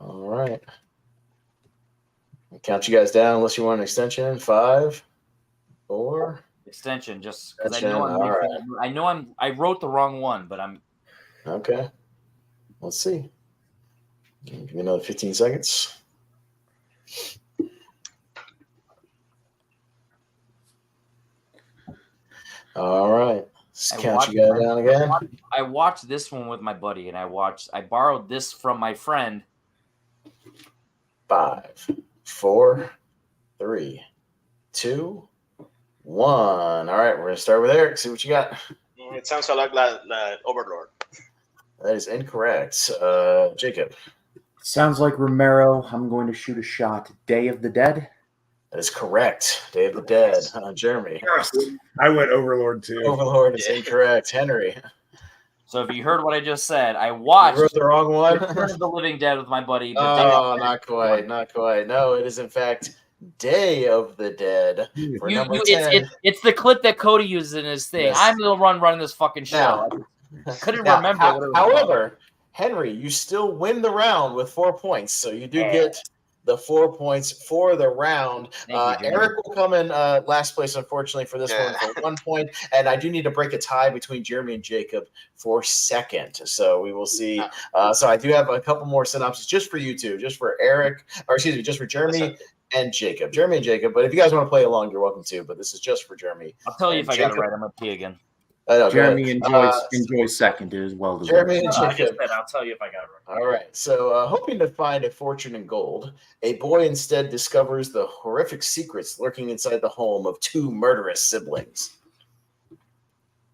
All right. I'll count you guys down unless you want an extension. 5, 4. Extension, just because I Extension, know I'm all mixing up. I know I wrote the wrong one, but I'm Okay. Let's see. Give me another 15 seconds. All right. Let's count you guys down again. I watched this one with my buddy, and I borrowed this from my friend. 5, 4, 3, 2, 1. All right, we're gonna start with Eric. See what you got. It sounds a lot like Overlord. That is incorrect. Jacob. Sounds like Romero. I'm going to shoot a shot. Day of the Dead. That is correct. Day of the Dead. Jeremy. I went Overlord too. Overlord is incorrect. Henry. So if you heard what I just said, I You watched wrote the wrong one. Return of the Living Dead with my buddy. The Oh, not quite. Not quite. No, it is in fact Day of the Dead for number 10. it's the clip that Cody uses in his thing. Yes. I'm the one running this fucking show. Now, Couldn't now, remember what it was however, Henry, you still win the round with 4 points, so you do get the 4 points for the round. Thank you, Jeremy. Eric will come in last place, unfortunately, for this one for 1 point. And I do need to break a tie between Jeremy and Jacob for second. So we will see. So I do have a couple more synopses just for you two, just for Eric, or excuse me, just for Jeremy and Jacob. Jeremy and Jacob. But if you guys want to play along, you're welcome to. But this is just for Jeremy. I'll tell you if I got it right. I'm going to pee again. Jeremy enjoys second as well. Jeremy and Jacob. I'll tell you if I got it right. All right. So, hoping to find a fortune in gold, a boy instead discovers the horrific secrets lurking inside the home of two murderous siblings.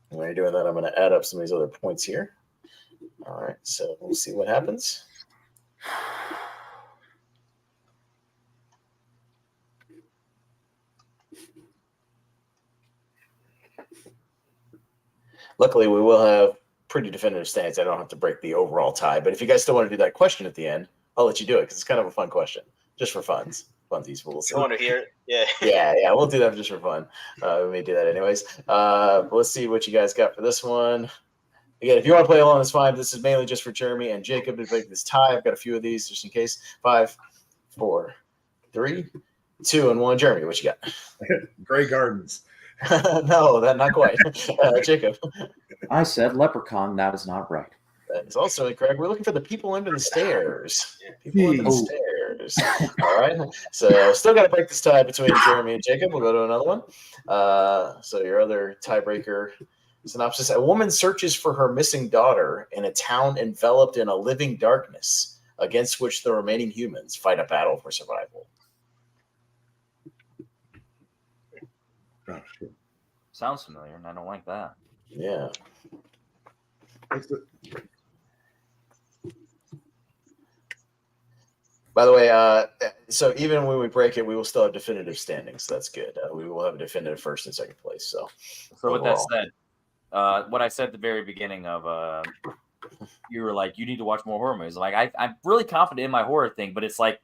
While you're doing that, I'm going to add up some of these other points here. All right. So we'll see what happens. Luckily, we will have pretty definitive standings. I don't have to break the overall tie. But if you guys still want to do that question at the end, I'll let you do it because it's kind of a fun question, just for funsies. We'll see. You want to hear it? Yeah. yeah. We'll do that just for fun. We may do that anyways. Let's see what you guys got for this one. Again, if you want to play along, that's fine. This is mainly just for Jeremy and Jacob to break this tie. I've got a few of these just in case. 5, 4, 3, 2, and 1. Jeremy, what you got? Grey Gardens. No, not quite. Jacob. I said leprechaun. That is not right. That is also incorrect. We're looking for the people under the stairs. People under the stairs. All right. So still got to break this tie between Jeremy and Jacob. We'll go to another one. So your other tiebreaker synopsis. A woman searches for her missing daughter in a town enveloped in a living darkness against which the remaining humans fight a battle for survival. Oh, shit. Sounds familiar, and I don't like that. Yeah. By the way, so even when we break it, we will still have definitive standings. So that's good. We will have a definitive first and second place. So with that said, what I said at the very beginning of you were like, you need to watch more horror movies. Like I'm really confident in my horror thing, but it's like,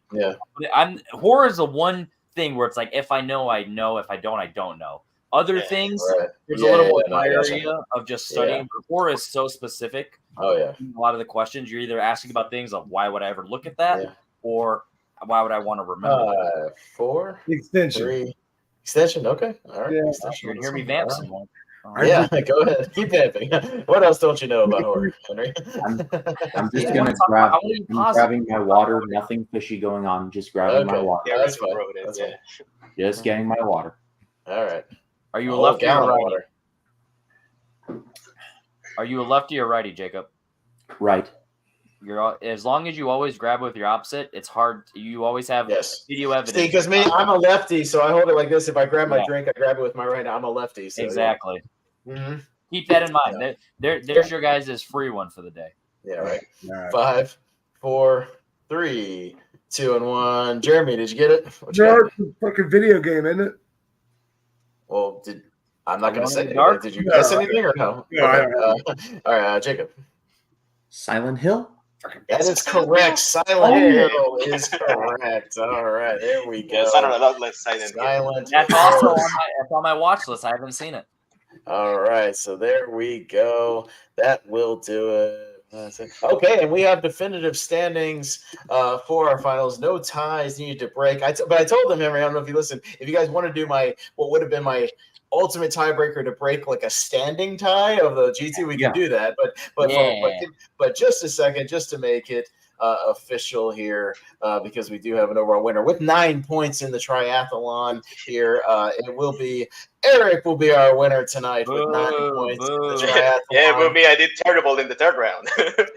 horror is the one thing where it's like, if I know, I know. If I don't, I don't know. Other things, there's a little more area of just studying. But horror is so specific. Oh yeah. A lot of the questions you're either asking about things of why would I ever look at that, or why would I want to remember? 4 extension. 3 extension. Okay. All right. Yeah. You're gonna hear me vamp some more. Yeah, go ahead. Keep vamping. What else don't you know about horror, Henry? I'm just gonna grab. I'm grabbing my water. Nothing fishy going on. Just grabbing my water. Yeah, that's fine. Fine. Just getting my water. All right. Are you a lefty or righty? Are you a lefty or righty, Jacob? Right. You're as long as you always grab with your opposite, it's hard. You always have video evidence. See, because I'm a lefty, so I hold it like this. If I grab my drink, I grab it with my right hand. I'm a lefty. So exactly. Mm-hmm. Keep that in mind. There's your guys' free one for the day. Yeah, right. 5, 4, 3, 2, and 1. Jeremy, did you get it? It's a fucking video game, isn't it? Well, I'm not going to say it. Did you guess anything or no? No, okay. All right, Jacob. Silent Hill? That is correct. Silent Hill is correct. All right, there we go. Silent Hill. That's also on my watch list. I haven't seen it. All right, so there we go. That will do it. Okay, and we have definitive standings for our finals. No ties needed to break. But I told them, Henry, I don't know if you listened, if you guys want to do what would have been my ultimate tiebreaker to break like a standing tie of the GT, we can do that. But just a second, just to make it official here, because we do have an overall winner with 9 points in the triathlon here. It will be Eric will be our winner tonight with 9 points in the triathlon. Yeah, with me, I did terrible in the third round.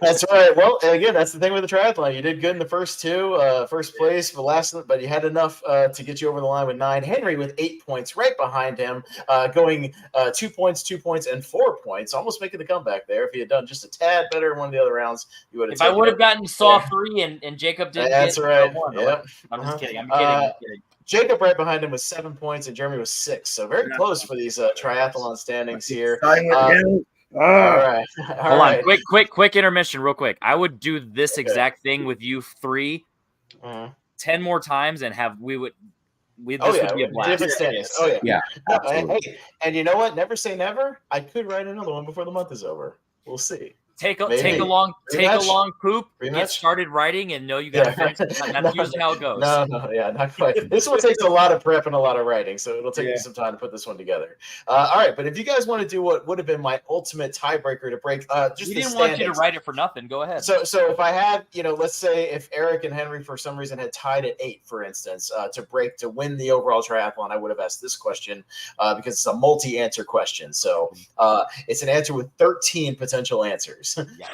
That's right. Well, again, that's the thing with the triathlon. You did good in the first two, first place for the last, but you had enough to get you over the line with 9. Henry with 8 points right behind him, going 2 points, 2 points, and 4 points, almost making the comeback there. If he had done just a tad better in one of the other rounds, you would have. If I would have gotten Saw 3 and Jacob didn't. That's right. Yep. I'm just kidding. I'm kidding. Jacob right behind him with 7 points, and Jeremy with 6. So very close for these triathlon standings here. All right. Hold on. Quick intermission, real quick. I would do this exact thing with you 3 10 more times, and this would be a blast. Different standings. Yeah. Hey, and you know what? Never say never. I could write another one before the month is over. We'll see. Take a Maybe. long poop, Rematch? get started writing, and know you got to finish. That's usually how it goes. No, not quite. This one takes a lot of prep and a lot of writing, so it'll take me Yeah. some time to put this one together. All right, but if you guys want to do what would have been my ultimate tiebreaker to break, just We the didn't want you to standings. write it for nothing. Go ahead. So if I had, let's say if Eric and Henry for some reason had tied at 8, for instance, to win the overall triathlon, I would have asked this question because it's a multi-answer question. So it's an answer with 13 potential answers.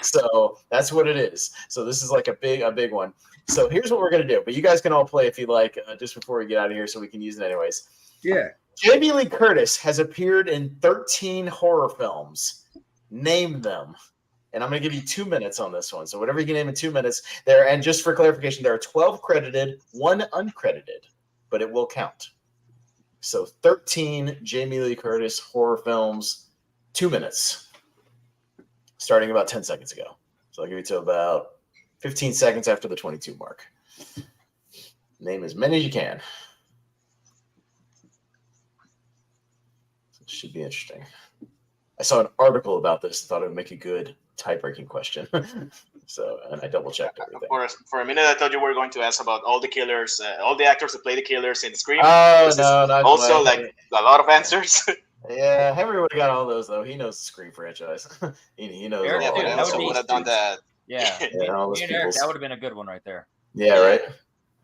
So that's what it is. So this is like a big one. So here's what we're gonna do. But you guys can all play if you like, just before we get out of here, so we can use it anyways. Yeah. Jamie Lee Curtis has appeared in 13 horror films. Name them. And I'm going to give you 2 minutes on this one. So whatever you can name in 2 minutes there. And just for clarification, there are 12 credited, 1 uncredited, but it will count. So 13 Jamie Lee Curtis horror films, 2 minutes, starting about 10 seconds ago. So I'll give you to about 15 seconds after the 22 mark. Name as many as you can. It should be interesting. I saw an article about this. Thought it would make a good tie-breaking question. So, and I double-checked everything. For a minute, I thought you were going to ask about all the killers, all the actors that play the killers in Scream. Oh, no, not also quite. like a lot of answers. Yeah, Henry would have got all those, though. He knows the Scream franchise. he knows Eric, all but dude, I that also would be- would have done that. Yeah, Yeah, all those me and Eric, people's- that would have been a good one right there. Yeah, right?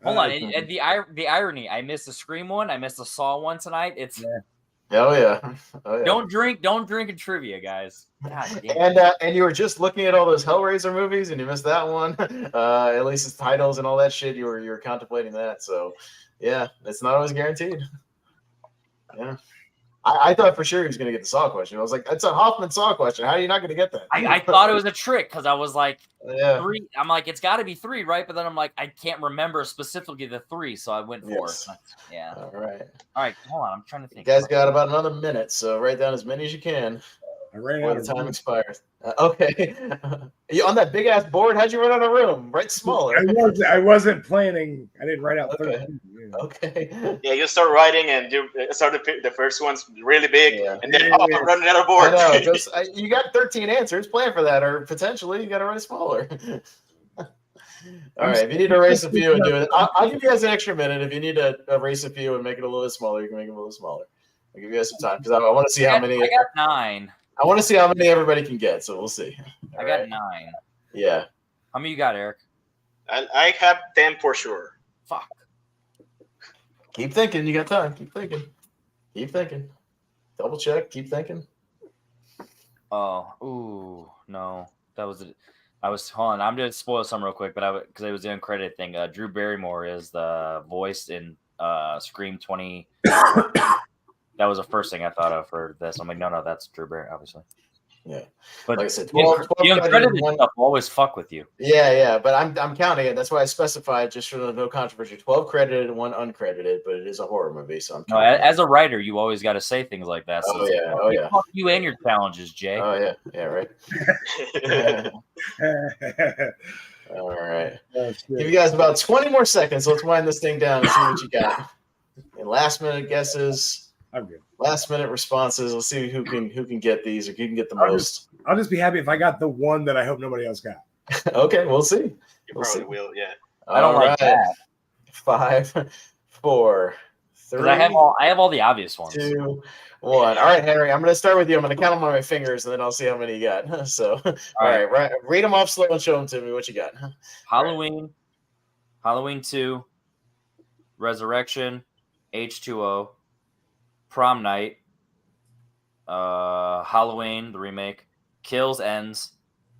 Hold on, and the irony, I missed the Scream one, I missed the Saw one tonight. It's Oh, yeah. Oh, yeah. don't drink in trivia, guys. God damn. And you were just looking at all those Hellraiser movies, and you missed that one. At least its titles and all that shit. You were contemplating that. So, yeah, it's not always guaranteed. Yeah, I thought for sure he was going to get the Saw question. I was like, it's a Hoffman Saw question. How are you not going to get that? I thought it was a trick because I was like, Yeah. 3. I'm like, it's got to be 3, right? But then I'm like, I can't remember specifically the 3, so I went 4. Yes. Yeah. All right. All right, hold on. I'm trying to You think. guys got about another minute, so write down as many as you can I ran before out the of time room. expires. Okay. You on that big ass board? How'd you run out of room? Write smaller. I wasn't planning. I didn't write out Okay. 13. Yeah. Okay. Yeah, you start writing and you start the first one's really big, Yeah. and then Yeah. I'm running out of I board. know. You got 13 answers. Plan for that, or potentially you got to write smaller. All right. If you need to erase a few and do it, I'll give you guys an extra minute. If you need to erase a few and make it a little bit smaller, you can make it a little smaller. I'll give you guys some time because I want to see how many. I got 9. I want to see how many everybody can get. So we'll see. I All got right. 9. Yeah. How many you got, Eric? I have 10 for sure. Fuck. Keep thinking. You got time. Keep thinking. Keep thinking. Double check. Keep thinking. Oh, ooh, no. That was it. I was hold on. I'm gonna spoil some real quick, but because it was the uncredited thing. Drew Barrymore is the voice in Scream 20. That was the first thing I thought of for this. I'm like, no, that's Drew Barrymore, obviously. Yeah. But Like I said, the 12 uncredited credited, one- stuff will always fuck with you. Yeah, but I'm counting it. That's why I specified just for the no controversy. 12 credited, 1 uncredited, but it is a horror movie, so I'm No, counting it. as a writer, you always got to say things like that. So Oh, it's yeah. like, Oh, yeah. Fuck you and your challenges, Jay. Oh yeah, right. All right. Oh, shit. Give you guys about 20 more seconds. Let's wind this thing down and see what you got. And last minute guesses, I'm good. last minute responses. Let's see who can get these or who can get the I'll most. I'll just be happy if I got the one that I hope nobody else got. Okay, we'll see. You We'll probably see. will, yeah. I don't All like right. that. 5, 4, 3, 'Cause I have all the obvious ones. 2, 1. All right, Henry, I'm going to start with you. I'm going to count them on my fingers, and then I'll see how many you got. So, all right, read them off slow and show them to me. What you got? Halloween, Halloween 2, Resurrection, H2O, Prom Night, Halloween, the remake, Kills Ends,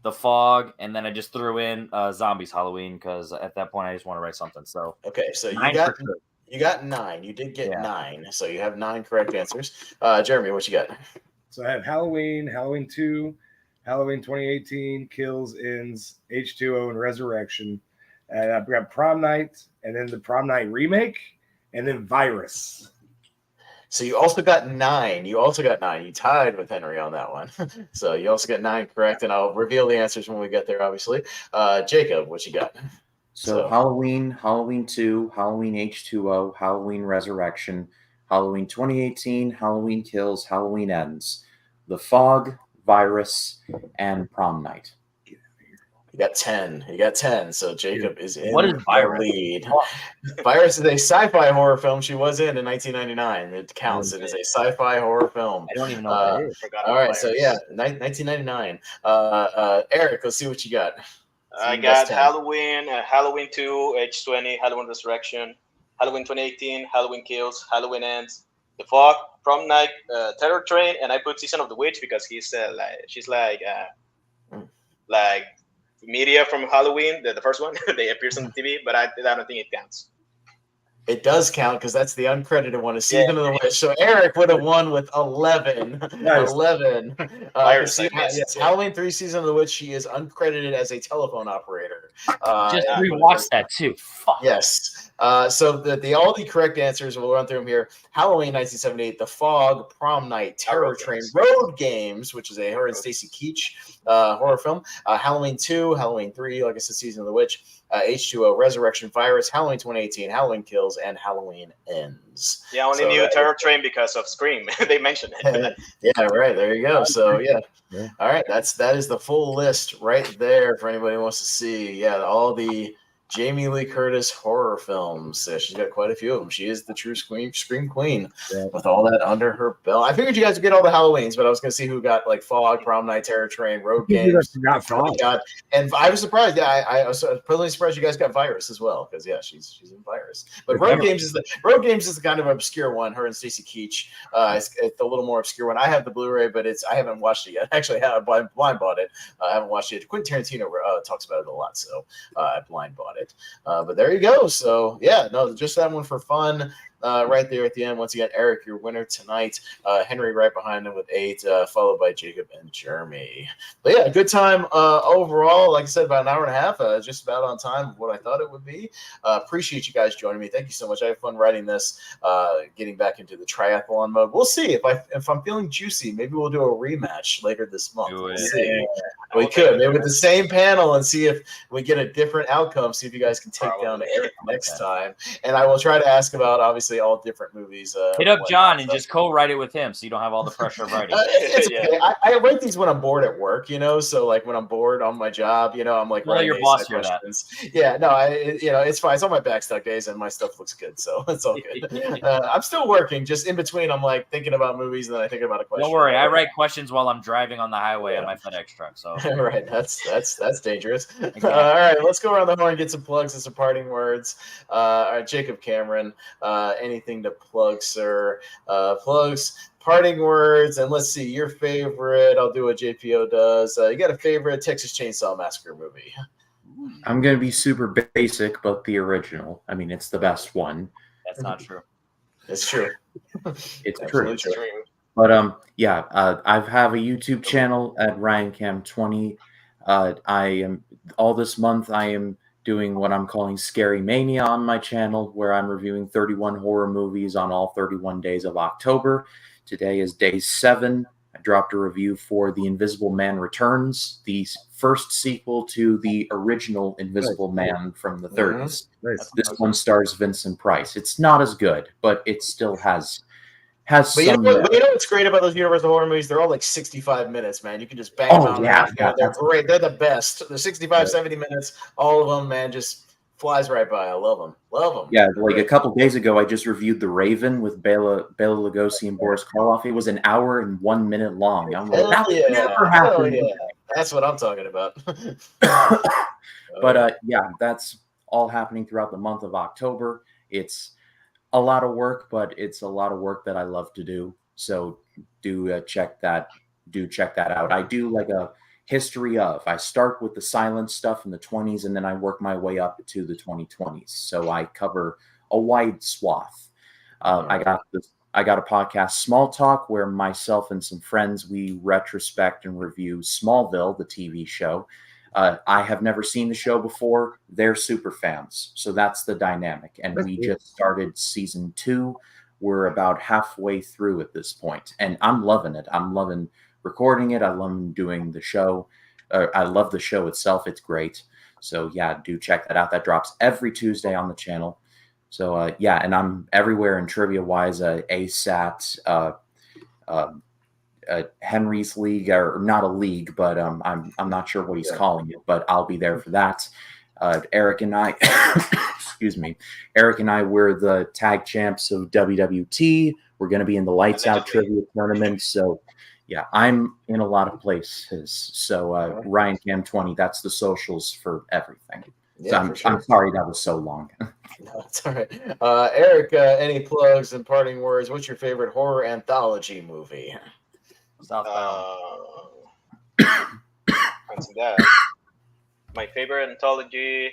The Fog, and then I just threw in Zombies Halloween because at that point I just want to write something. So Okay, so 9 for sure. you got 9. You did get Yeah. 9, so you have 9 correct answers. Jeremy, what you got? So I have Halloween, Halloween 2, Halloween 2018, Kills, Ends, H2O, and Resurrection. And I've got Prom Night, and then the Prom Night remake, and then Virus. So you also got 9. You tied with Henry on that one. So you also got 9 correct, and I'll reveal the answers when we get there, obviously. Jacob, what you got? So Halloween 2, Halloween H2O, Halloween Resurrection, Halloween 2018, Halloween Kills, Halloween Ends, The Fog, Virus, and Prom Night. You got 10. You got 10. So Jacob is in What is the Virus? lead. Virus is a sci-fi horror film she was in 1999. It counts. It is a sci-fi horror film. I don't even know what that is. Forgot All about right, so Virus. yeah, 1999. Eric, let's see what you got. I got Halloween, Halloween 2, Age 20, Halloween Resurrection, Halloween 2018, Halloween Kills, Halloween Ends, The Fog, Prom Night, Terror Train, and I put Season of the Witch because she's like media from Halloween, the first one. They appears on the TV, but I don't think it counts. It does count because that's the uncredited one. A Season of the Witch. So Eric would have won with 11. Nice. 11. Virus, I missed, yes, yeah. Halloween 3 Season of the Witch. She is uncredited as a telephone operator. Just and- rewatched that too. Fuck. Yes. So all the correct answers, we'll run through them here. Halloween 1978, The Fog, Prom Night, Terror Road Train, Games. Road Games, which is a her and Stacy Keach horror film. Halloween 2, Halloween 3, like I said, Season of the Witch, H2O, Resurrection Virus, Halloween 2018, Halloween Kills, and Halloween Ends. Yeah, I only So knew that- Terror Train because of Scream. They mentioned it. Yeah, right. There you go. So yeah. Yeah. All right. That is the full list right there for anybody who wants to see. Yeah, all the Jamie Lee Curtis horror films. She's got quite a few of them. She is the true scream queen with all that under her belt. I figured you guys would get all the Halloweens, but I was going to see who got like Fog, Prom Night, Terror Train, Road Games. Got Fog. And I was surprised. Yeah, I was pleasantly surprised you guys got Virus as well because yeah, she's in Virus. But Road Games is the kind of obscure one. Her and Stacy Keach. It's a little more obscure one. I have the Blu-ray, but I haven't watched it yet. Actually, I blind bought it. I haven't watched it. Quentin Tarantino talks about it a lot, so I blind bought it. But there you go. So yeah, no, just that one for fun. Right there at the end. Once again, Eric, your winner tonight. Henry right behind him with 8, followed by Jacob and Jeremy. But yeah, good time overall. Like I said, about an hour and a half, just about on time of what I thought it would be. Appreciate you guys joining me. Thank you so much. I had fun writing this, getting back into the triathlon mode. We'll see if I'm feeling juicy. Maybe we'll do a rematch later this month. We'll see. We could maybe with the same panel and see if we get a different outcome. See if you guys can take down Eric next time. And I will try to ask about obviously all different movies. Hit up John and just co-write it with him, so you don't have all the pressure of writing. It's okay. I write these when I'm bored at work, So like when I'm bored on my job, I'm like Well, writing your boss ASAP hear that. questions. Yeah, no, it's fine. It's on my backstock days, and my stuff looks good, so it's all good. I'm still working. Just in between, I'm like thinking about movies, and then I think about a question. Don't worry, I write questions while I'm driving on the highway on my FedEx truck. So right, that's dangerous. All right, let's go around the horn and get some plugs and some parting words. All right, Jacob Cameron, anything to plug, sir? Plugs, parting words, and let's see your favorite. I'll do what JPO does. You got a favorite Texas Chainsaw Massacre movie? I'm going to be super basic, but the original. I mean, it's the best one. that's not true. It's true. It's Absolutely true. true. But I have a YouTube channel at RyanCam20. I am all this month. I am doing what I'm calling Scary Mania on my channel, where I'm reviewing 31 horror movies on all 31 days of October. Today is day 7. I dropped a review for The Invisible Man Returns, the first sequel to the original Invisible Man from the 30s. Nice. This one stars Vincent Price. It's not as good, but it still has But some. what's great about those Universal horror movies? They're all like 65 minutes, man. You can just bang them out. They're great. They're the best. They're 65, 70 minutes. All of them, man, just flies right by. I love them. Love them. Yeah, like a couple days ago, I just reviewed The Raven with Bela Lugosi and Boris Karloff. It was an hour and 1 minute long. I'm like, that would never happen. Yeah. That's what I'm talking about. But yeah, that's all happening throughout the month of October. It's a lot of work, but it's a lot of work that I love to do. So do check that out. I do like a history of. I start with the silent stuff in the 20s, and then I work my way up to the 2020s. So I cover a wide swath. I got a podcast, Small Talk, where myself and some friends, we retrospect and review Smallville, the TV show. I have never seen the show before. They're super fans. So that's the dynamic. And we just started season 2. We're about halfway through at this point. And I'm loving it. I'm loving recording it. I love doing the show. I love the show itself. It's great. So yeah, do check that out. That drops every Tuesday on the channel. So yeah, and I'm everywhere in trivia wise, ASAT, Henry's league, or not a league, but I'm not sure what he's calling it, but I'll be there for that. Eric and I, excuse me, Eric and I, we're the tag champs of WWT. We're going to be in the Lights Out Trivia Tournament. So, yeah, I'm in a lot of places. So, Ryan Cam 20, that's the socials for everything. Yeah, so I'm sorry that was so long. No, it's all right. Eric, any plugs and parting words? What's your favorite horror anthology movie? Southbound. Answer that. My favorite anthology.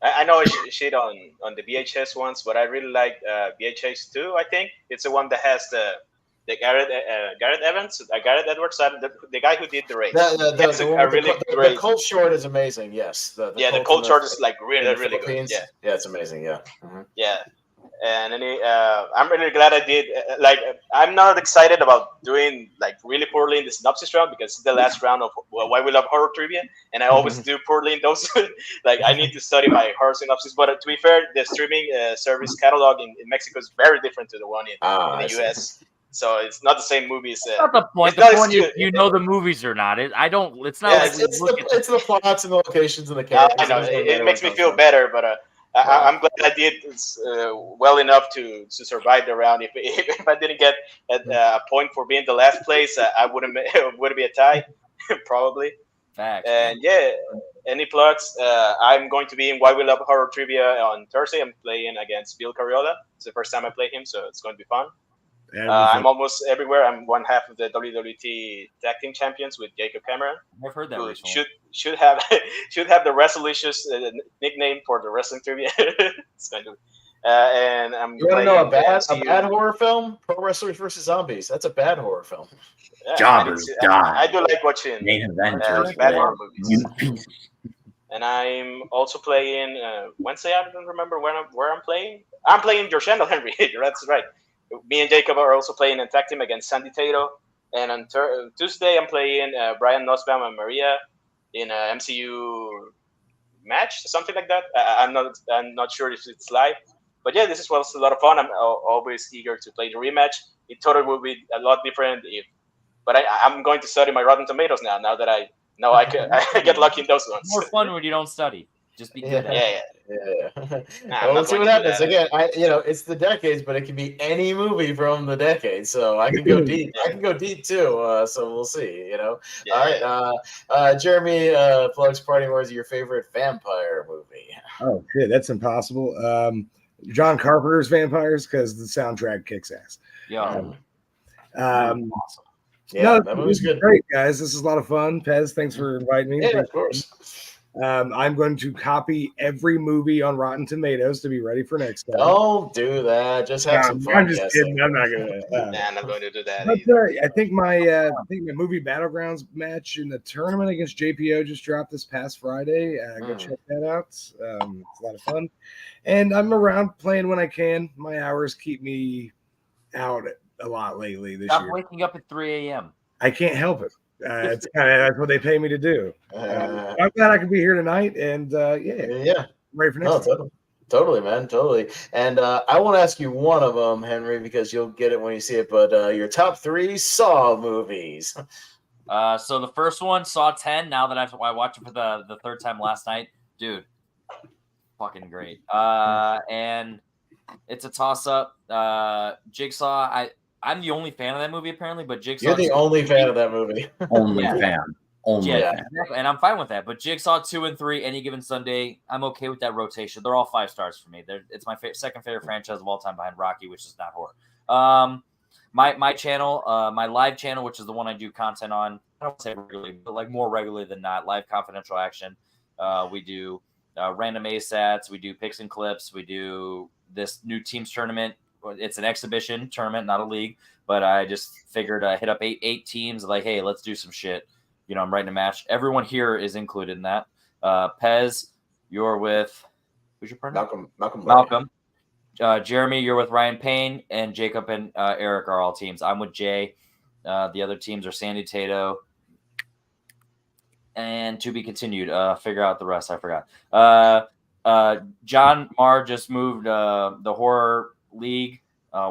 I know I shit on the VHS ones, but I really like VHS 2. I think it's the one that has the Garrett Evans, Garrett Edwards, the guy who did the race. The Colt short is amazing. Yes. The Colt short is like really good. Yeah, it's amazing. Yeah. Yeah. And I'm really glad I did. I'm not excited about doing like really poorly in the synopsis round because it's the last round of Why We Love Horror Trivia, and I always do poorly in those. Like I need to study my horror synopsis. But to be fair, the streaming service catalog in Mexico is very different to the one in the US. So it's not the same movies. That's not the point. The point is you know the movies or not. I don't. It's not. Yeah, it's the plots and the locations and the characters. I know it makes me feel better, but. I'm glad I did well enough to survive the round. If I didn't get a point for being the last place, I wouldn't be a tie, probably. Facts. And yeah, any plugs? I'm going to be in Why We Love Horror Trivia on Thursday. I'm playing against Bill Carriola. It's the first time I play him, so it's going to be fun. I'm almost everywhere. I'm one half of the WWT Tag Team Champions with Jacob Cameron. I've heard that recently. Should have the Resolutions nickname for the wrestling trivia. It's going to. And I'm. You want to know a bad horror film? Pro Wrestlers vs. Zombies. That's a bad horror film. Jobbers die. I do like watching main event bad horror movies. And I'm also playing Wednesday. I don't remember where I'm playing. I'm playing your channel, Henry. That's right. Me and Jacob are also playing in tag team against Sandy Tato. And on Tuesday, I'm playing Brian Nussbaum and Maria in a MCU match, something like that. I'm not sure if it's live. But yeah, this was a lot of fun. I'm always eager to play the rematch. It totally will be a lot different but I'm going to study my Rotten Tomatoes now that I know I get lucky in those ones. More fun when you don't study. Just be good at it. Yeah. Well, let's see what happens. Again, it's the decades, but it can be any movie from the decade. So I can go deep. I can go deep too. So we'll see. All right. Jeremy, plugs parting words. Your favorite vampire movie? Oh shit, that's impossible. John Carpenter's Vampires, because the soundtrack kicks ass. Yeah. Awesome. Yeah, that movie's good. Great, guys. This is a lot of fun. Pez, thanks for inviting me. Yeah, of course. I'm going to copy every movie on Rotten Tomatoes to be ready for next time. Don't do that. Just have some fun. I'm just kidding. I'm not going to. I'm not going to do that. But, I think my movie Battlegrounds match in the tournament against JPO just dropped this past Friday. Go check that out. It's a lot of fun. And I'm around playing when I can. My hours keep me out a lot lately this year. Stop waking up at 3 a.m. I can't help it. It's that's what they pay me to do. I'm glad I could be here tonight, and ready for next time. Totally, man, totally. And I won't ask you one of them, Henry, because you'll get it when you see it. But your top 3 Saw movies. So the first one, Saw 10. Now that I watched it for the third time last night, dude, fucking great. And it's a toss up. Jigsaw. I'm the only fan of that movie, apparently, but Jigsaw. You're the only fan of that movie. Only fan. Exactly. And I'm fine with that. But Jigsaw 2 and 3, any given Sunday, I'm okay with that rotation. They're all 5 stars for me. It's my second favorite franchise of all time behind Rocky, which is not horror. My channel, my live channel, which is the one I do content on, I don't say regularly, but like more regularly than not, live confidential action. We do random ASATs. We do picks and clips. We do this new teams tournament. It's an exhibition tournament, not a league, but I just figured I hit up eight teams like, hey, let's do some shit. I'm writing a match. Everyone here is included in that. Pez, you're with who's your partner? Malcolm. Jeremy, you're with Ryan Payne, and Jacob and Eric are all teams. I'm with Jay. The other teams are Sandy Tato. And to be continued. Figure out the rest. I forgot. John Marr just moved the horror league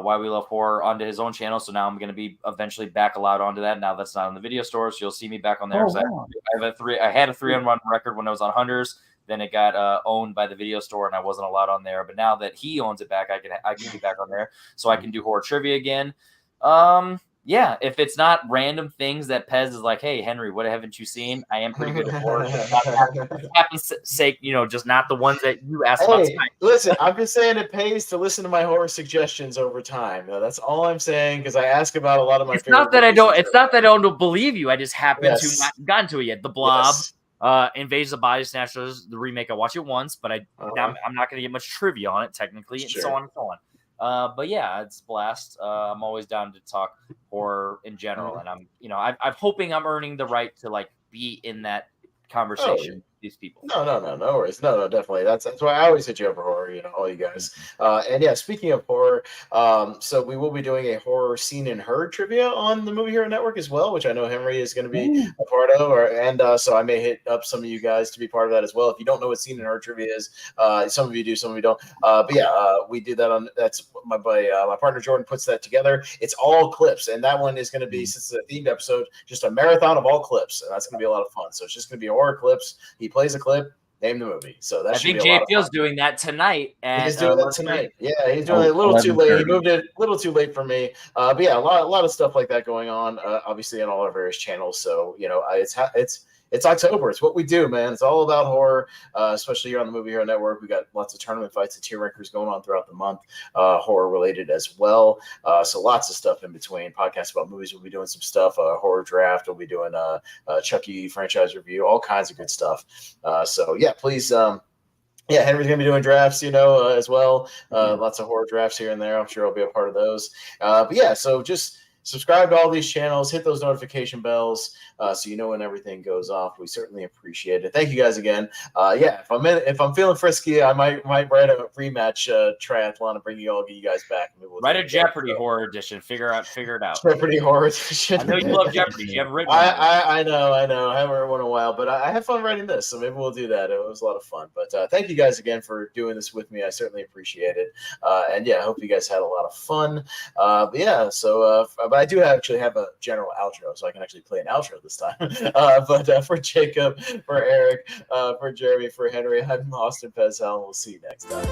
Why We Love Horror onto his own channel. So now I'm going to be eventually back allowed onto that. Now that's not in the video store, so you'll see me back on there. wow. I had a 3-on-1 record when I was on Hunters. Then it got owned by the video store, and I wasn't allowed on there. But now that he owns it back, I can get back on there, so I can do horror trivia again. Yeah, if it's not random things that Pez is like, hey, Henry, what haven't you seen? I am pretty good at horror. Happens sake, just not the ones that you asked about tonight. Listen, I'm just saying it pays to listen to my horror suggestions over time. That's all I'm saying, because I ask about a lot of my favorite. It's not that I don't believe you. I just happen to not gotten to it yet. The Blob, Invasion of Body Snatchers, the remake. I watched it once, but I'm not going to get much trivia on it technically, and so on and so on. But yeah, it's a blast. I'm always down to talk horror in general, and I'm hoping I'm earning the right to like be in that conversation with these people. No worries. No, definitely. That's why I always hit you up for horror, all you guys. And yeah, speaking of horror, so we will be doing a horror seen and heard trivia on the Movie Hero Network as well, which I know Henry is going to be a part of, so I may hit up some of you guys to be part of that as well. If you don't know what seen and heard trivia is, some of you do, some of you don't. But yeah, we do that that's my buddy, my partner Jordan puts that together. It's all clips, and that one is going to be, since it's a themed episode, just a marathon of all clips, and that's going to be a lot of fun. So it's just going to be horror clips. He plays a clip, name the movie. So that I think JPL's doing that tonight. He's doing that tonight. Yeah, he's doing it a little too late. He moved it a little too late for me. But yeah, a lot of stuff like that going on, obviously on all our various channels. So it's October. It's what we do, man. It's all about horror, especially here on the Movie Hero Network. We got lots of tournament fights and tier rankers going on throughout the month, horror related as well. So lots of stuff in between. Podcasts about movies. We'll be doing some stuff. Horror draft. We'll be doing a Chucky franchise review. All kinds of good stuff. So yeah, please. Yeah, Henry's gonna be doing drafts, as well. Lots of horror drafts here and there. I'm sure I'll be a part of those. But yeah, so just subscribe to all these channels, hit those notification bells, so you know when everything goes off. We certainly appreciate it. Thank you guys again. Yeah, if I'm feeling frisky, I might write a rematch triathlon and bring you guys back. Write a Jeopardy horror edition. Figure it out. Jeopardy horror edition. I know you love Jeopardy. You haven't written. I know. I haven't written one in a while, but I had fun writing this, so maybe we'll do that. It was a lot of fun. But thank you guys again for doing this with me. I certainly appreciate it. And yeah, I hope you guys had a lot of fun. But yeah, so but I do actually have a general outro, so I can actually play an outro this time. But for Jacob, for Eric, for Jeremy, for Henry, I'm Austin Pezhel. We'll see you next time.